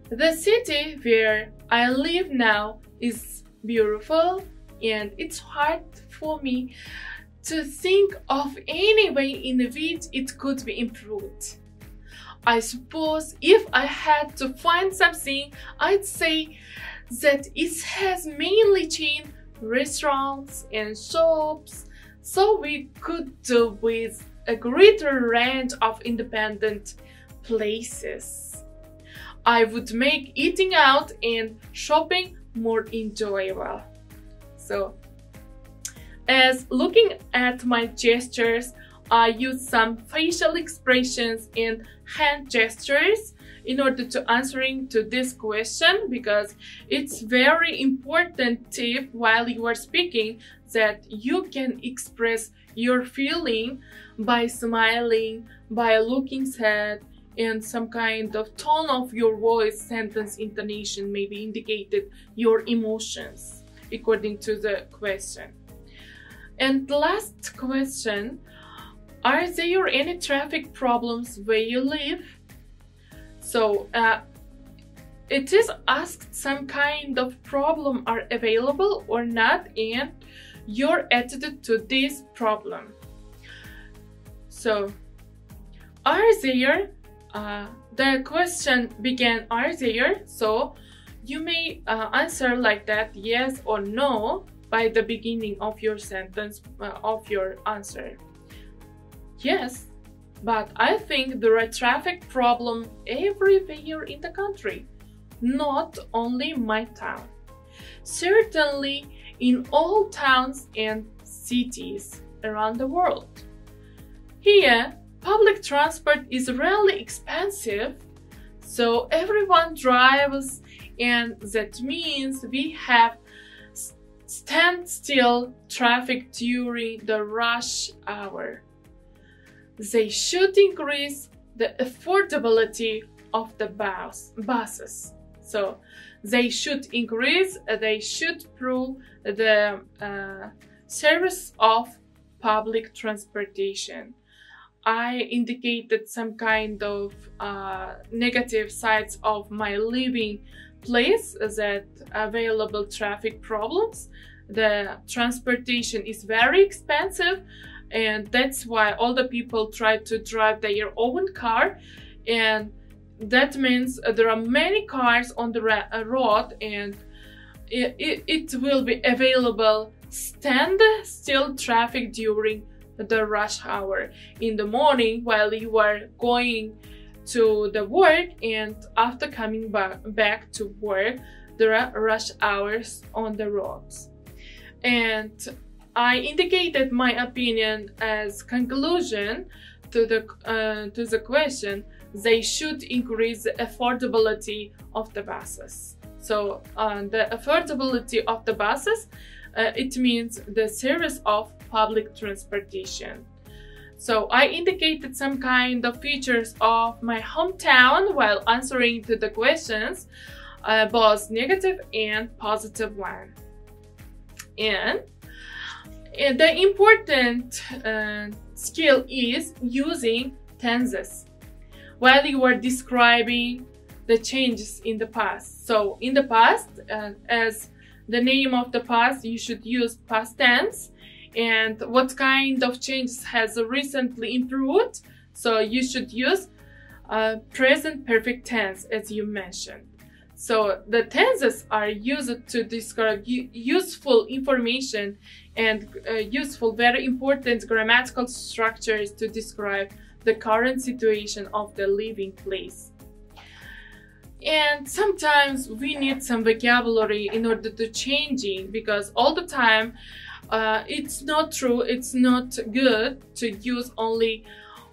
A: The city where I live now is beautiful, and it's hard for me to think of any way in which it could be improved. I suppose if I had to find something, I'd say that it has mainly chain restaurants and shops, so we could do with a greater range of independent places. I would make eating out and shopping more enjoyable. So, as looking at my gestures, I use some facial expressions and hand gestures in order to answering to this question, because it's very important tip while you are speaking that you can express your feeling by smiling, by looking sad, and some kind of tone of your voice, sentence intonation maybe indicated your emotions according to the question. And the last question, are there any traffic problems where you live? So it is asked some kind of problem are available or not, and your attitude to this problem. So, are there, the question began, are there? So you may answer like that, yes or no, by the beginning of your sentence, of your answer. Yes, but I think there are traffic problem everywhere in the country, not only my town. Certainly in all towns and cities around the world. Here, public transport is really expensive, so everyone drives, and that means we have standstill traffic during the rush hour. They should increase the affordability of the buses. So they should increase, they should improve the service of public transportation. I indicated some kind of negative sides of my living place, that available traffic problems. The transportation is very expensive, and that's why all the people try to drive their own car, and that means there are many cars on the road, and it will be available standstill traffic during the rush hour in the morning while you are going to the work, and after coming back to work, there are rush hours on the roads. And I indicated my opinion as conclusion to the question: they should increase the affordability of the buses. So the affordability of the buses, it means the service of public transportation. So I indicated some kind of features of my hometown while answering to the questions, both negative and positive one. And the important skill is using tenses while you are describing the changes in the past. So in the past, as the name of the past, you should use past tense. And what kind of changes has recently improved? So you should use present perfect tense, as you mentioned. So the tenses are used to describe useful information and useful, very important grammatical structures to describe the current situation of the living place. And sometimes we need some vocabulary in order to changing, because all the time it's not true, it's not good to use only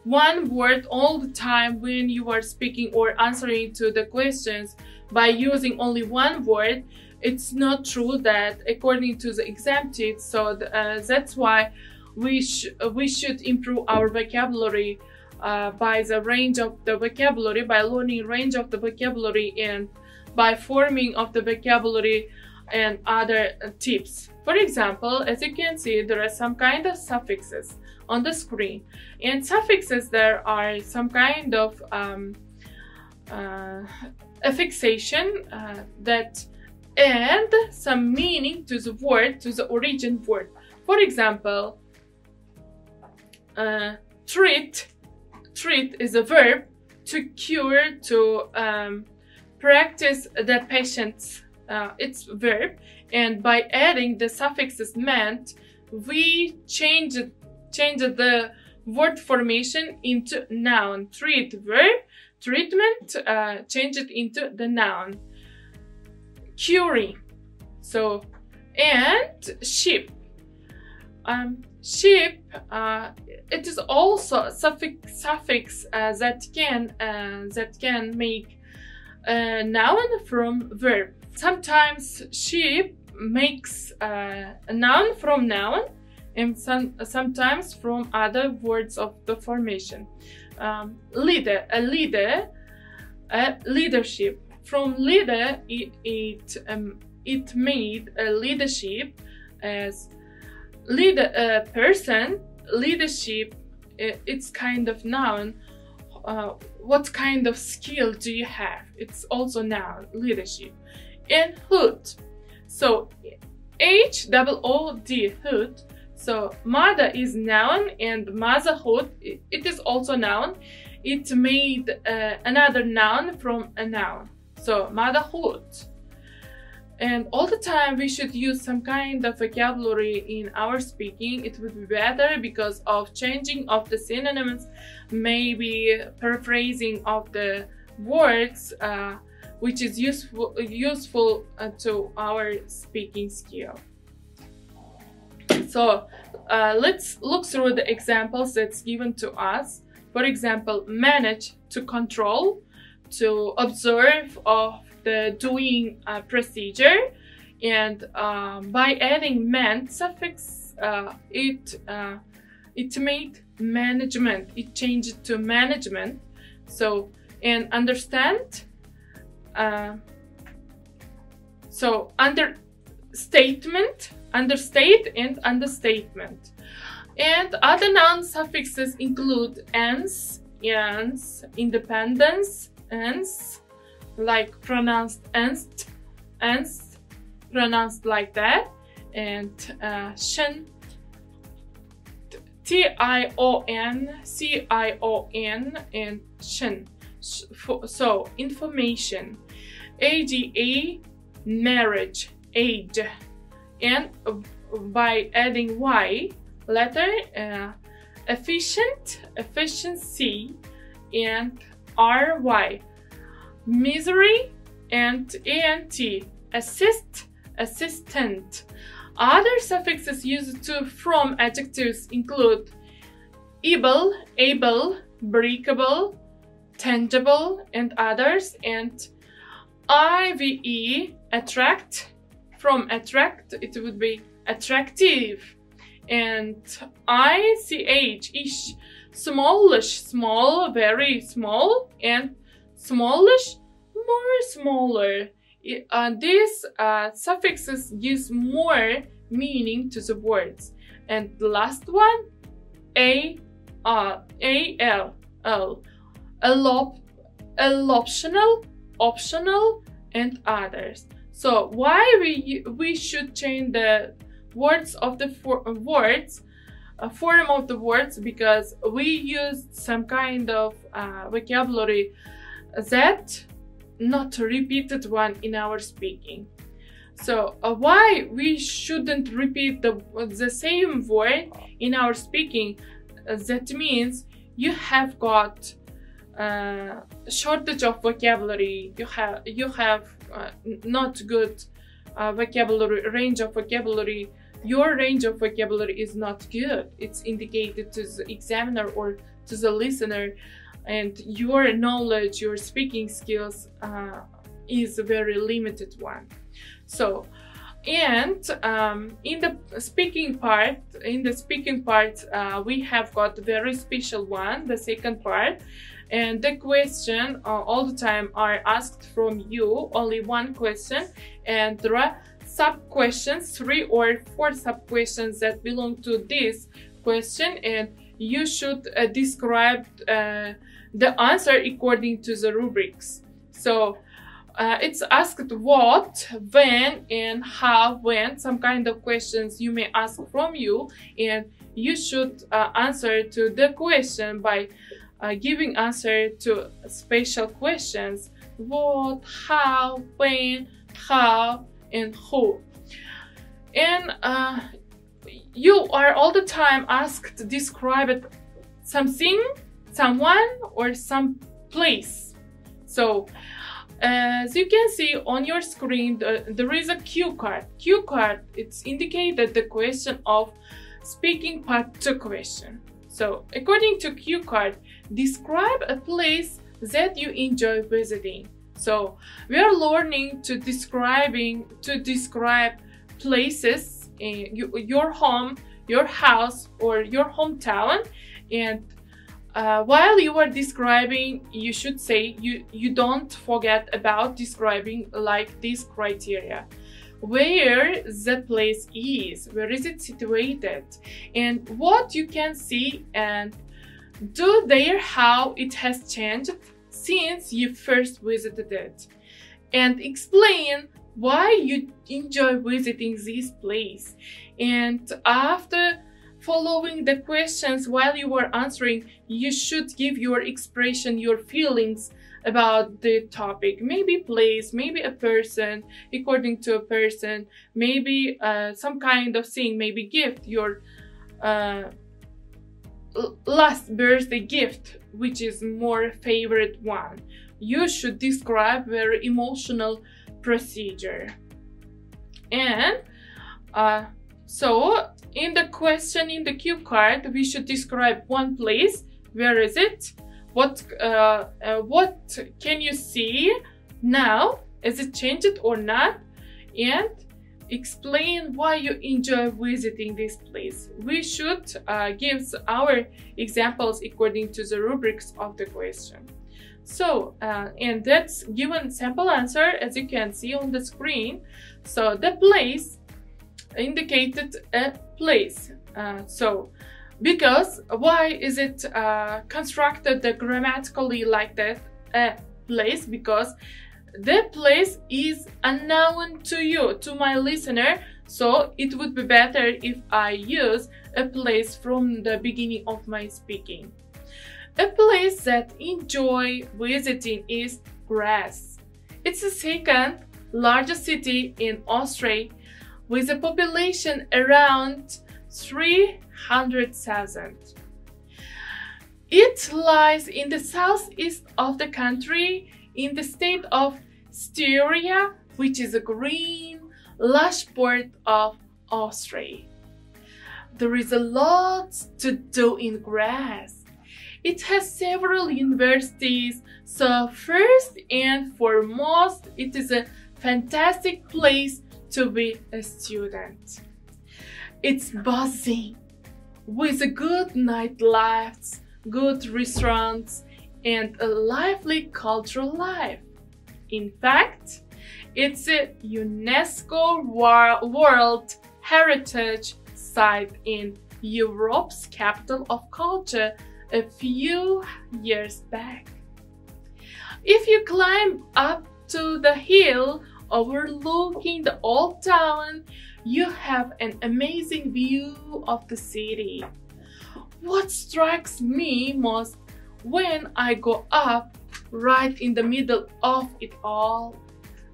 A: one word all the time when you are speaking or answering to the questions. By using only one word, it's not true that according to the example. So that's why we should improve our vocabulary by the range of the vocabulary, by learning range of the vocabulary, and by forming of the vocabulary and other tips. For example, as you can see, there are some kind of suffixes on the screen, and suffixes, there are some kind of affixation that add some meaning to the word, to the origin word. For example, treat is a verb to cure, to practice the patient's. It's verb, and by adding the suffixes meant, we change the word formation into noun. Treat, verb, treatment, change it into the noun. Curing. So, and sheep. Sheep, it is also suffix that can make a noun from verb. Sometimes sheep makes a noun from noun, and sometimes from other words of the formation. Leader, a leadership. From leader, it made a leadership as leader, person. Leadership, it's kind of noun. What kind of skill do you have? It's also noun, leadership. And hood, so H-O-O-D, hood. So mother is noun, and motherhood, it is also noun. It made another noun from a noun, so motherhood. And all the time we should use some kind of vocabulary in our speaking. It would be better because of changing of the synonyms, maybe paraphrasing of the words, which is useful to our speaking skill. So let's look through the examples that's given to us. For example, manage, to control, to observe of the doing procedure, and by adding meant suffix, it made management. It changed to management. So, and understand. So understate and understatement. And other noun suffixes include ens, yans, independence, ens, like pronounced enst, pronounced like that, and shin, T-I-O-N, C-I-O-N, and shin. So information, AGA, marriage, age, and by adding Y letter, efficient, efficiency, and ry, misery, and ant, assist, assistant. Other suffixes used to from adjectives include able, breakable, tangible, and others, and ive, attract. From attract, it would be attractive, and ich, ish, smallish, small, very small, and smallish, more smaller. These suffixes gives more meaning to the words. And the last one, optional, optional, and others. So why we should change the words of the form of the words? Because we used some kind of vocabulary that not repeated one in our speaking. So why we shouldn't repeat the same word in our speaking? That means you have got shortage of vocabulary. You have not good vocabulary, range of vocabulary. Your range of vocabulary is not good. It's indicated to the examiner or to the listener, and your knowledge, your speaking skills is a very limited one. So, and in the speaking part, we have got a very special one, the second part. And the question all the time are asked from you, only one question, and there are sub-questions, 3 or 4 sub-questions that belong to this question, and you should describe the answer according to the rubrics. So it's asked what, when, and how, when, some kind of questions you may ask from you, and you should answer to the question by giving answer to special questions: what, how, when, how, and who. And you are all the time asked to describe something, someone, or some place. So as you can see on your screen, there is a cue card. Cue card, it's indicated the question of speaking part 2 question. So according to cue card, describe a place that you enjoy visiting. So we are learning to describe places in your home, your house, or your hometown. And while you are describing, you should say, you don't forget about describing like this criteria: where the place is, where is it situated, and what you can see, and do there how it has changed since you first visited it, and explain why you enjoy visiting this place. And after following the questions, while you are answering, you should give your expression, your feelings about the topic, maybe place, maybe a person, according to a person, maybe some kind of thing, maybe gift, your last birthday gift, which is more favorite one. You should describe very emotional procedure. And so in the question, in the cue card, we should describe one place. Where is it? What can you see now? Is it changed or not? And explain why you enjoy visiting this place. We should give our examples according to the rubrics of the question. So, and that's given sample answer, as you can see on the screen. So the place indicated a place. So because why is it constructed grammatically like that, a place? Because the place is unknown to you, to my listener, so it would be better if I use a place from the beginning of my speaking. A place that enjoy visiting is Graz. It's the second largest city in Austria, with a population around 300,000. It lies in the southeast of the country, in the state of Styria, which is a green, lush part of Austria. There is a lot to do in Graz. It has several universities, so first and foremost, it is a fantastic place to be a student. It's buzzing with a good nightlife, good restaurants, and a lively cultural life. In fact, it's a UNESCO World Heritage Site in Europe's capital of culture a few years back. If you climb up to the hill overlooking the old town, you have an amazing view of the city. What strikes me most when I go up, right in the middle of it all,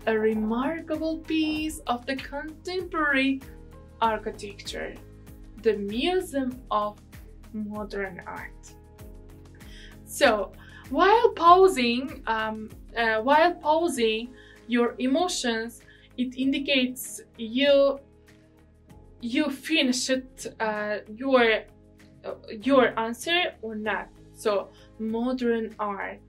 A: a remarkable piece of the contemporary architecture, the Museum of Modern Art. So, while pausing your emotions, it indicates you finished your answer or not. So, modern art.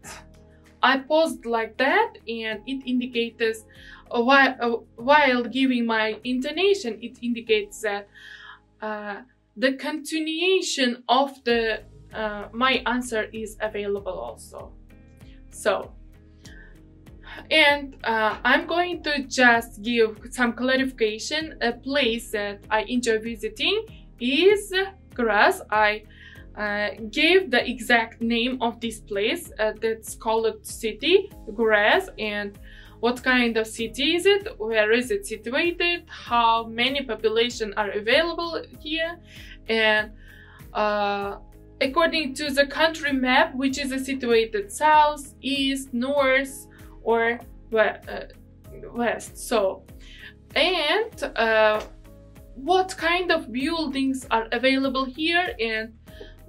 A: I paused like that, and it indicates while giving my intonation, it indicates that the continuation of the my answer is available also. So, and I'm going to just give some clarification. A place that I enjoy visiting is Graz. I gave the exact name of this place. That's called city, Graz. And what kind of city is it? Where is it situated? How many population are available here? And according to the country map, which is situated south, east, north, or west. So, and what kind of buildings are available here, and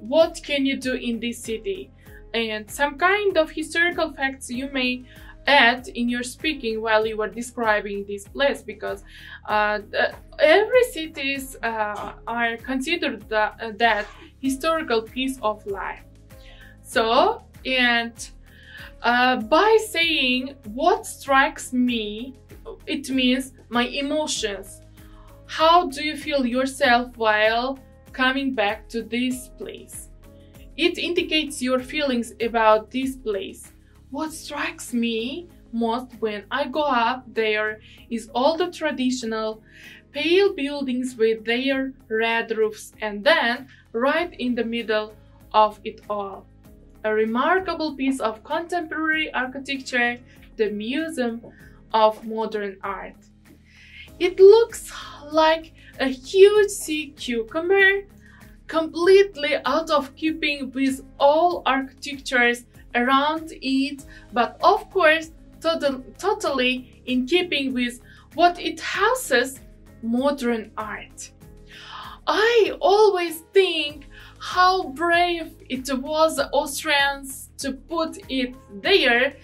A: what can you do in this city, and some kind of historical facts you may add in your speaking while you are describing this place, because every cities are considered that historical piece of life. So, and by saying what strikes me, it means my emotions. How do you feel yourself while coming back to this place? It indicates your feelings about this place. What strikes me most when I go up there is all the traditional pale buildings with their red roofs, and then right in the middle of it all, a remarkable piece of contemporary architecture, the Museum of Modern Art. It looks like a huge sea cucumber, completely out of keeping with all architectures around it, but of course totally in keeping with what it houses, modern art. I always think how brave it was the Austrians to put it there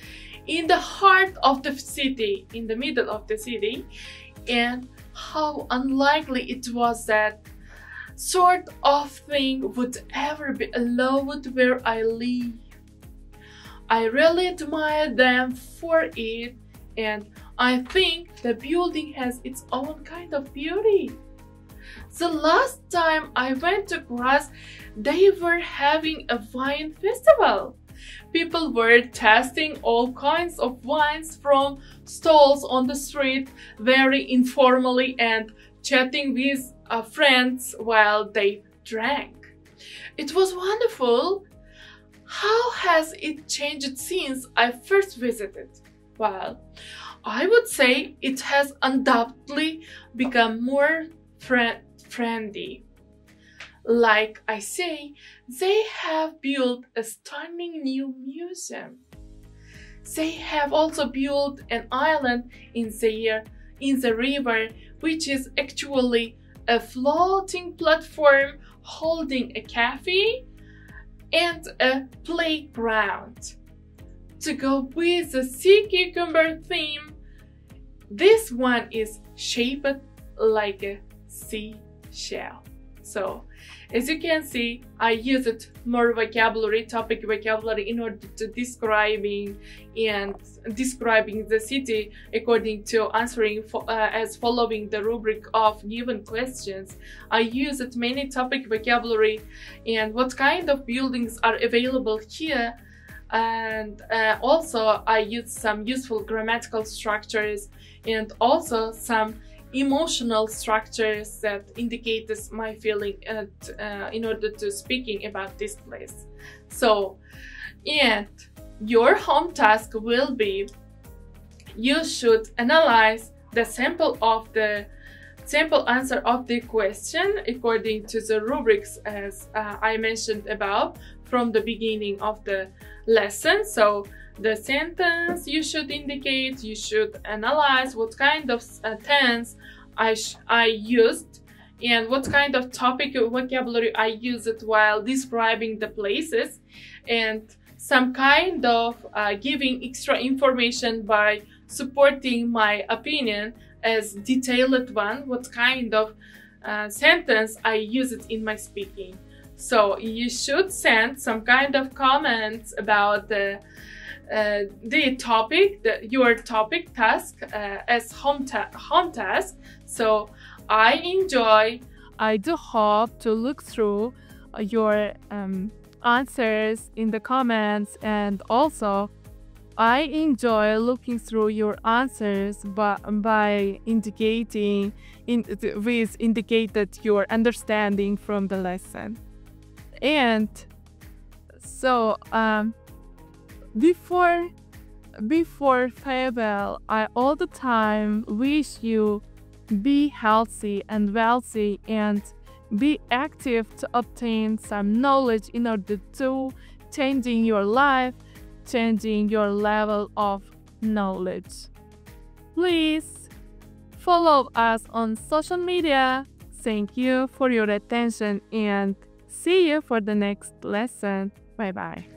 A: in the heart of the city, in the middle of the city, and how unlikely it was that sort of thing would ever be allowed where I live. I really admire them for it, and I think the building has its own kind of beauty. The last time I went to Graz, they were having a wine festival. People were tasting all kinds of wines from stalls on the street very informally and chatting with friends while they drank. It was wonderful. How has it changed since I first visited? Well, I would say it has undoubtedly become more friendly. Like I say, they have built a stunning new museum. They have also built an island in the river, which is actually a floating platform holding a cafe, and a playground. To go with the sea cucumber theme, this one is shaped like a seashell. So, as you can see, I used more vocabulary, topic vocabulary, in order to describing the city according to answering as following the rubric of given questions. I used many topic vocabulary and what kind of buildings are available here, and also I used some useful grammatical structures and also some emotional structures that indicate my feeling in order to speaking about this place. So, and your home task will be, you should analyze the sample answer of the question according to the rubrics as I mentioned above from the beginning of the lesson. So the sentence you should indicate, you should analyze what kind of tense I used and what kind of topic vocabulary I used while describing the places, and some kind of giving extra information by supporting my opinion as detailed one, what kind of sentence I used in my speaking. So you should send some kind of comments about the topic, your topic task as home task. So I do hope to look through your answers in the comments, and also I enjoy looking through your answers by indicated your understanding from the lesson. And so before farewell, I all the time wish you be healthy and wealthy and be active to obtain some knowledge in order to changing your life, changing your level of knowledge. Please follow us on social media. Thank you for your attention and see you for the next lesson. Bye bye.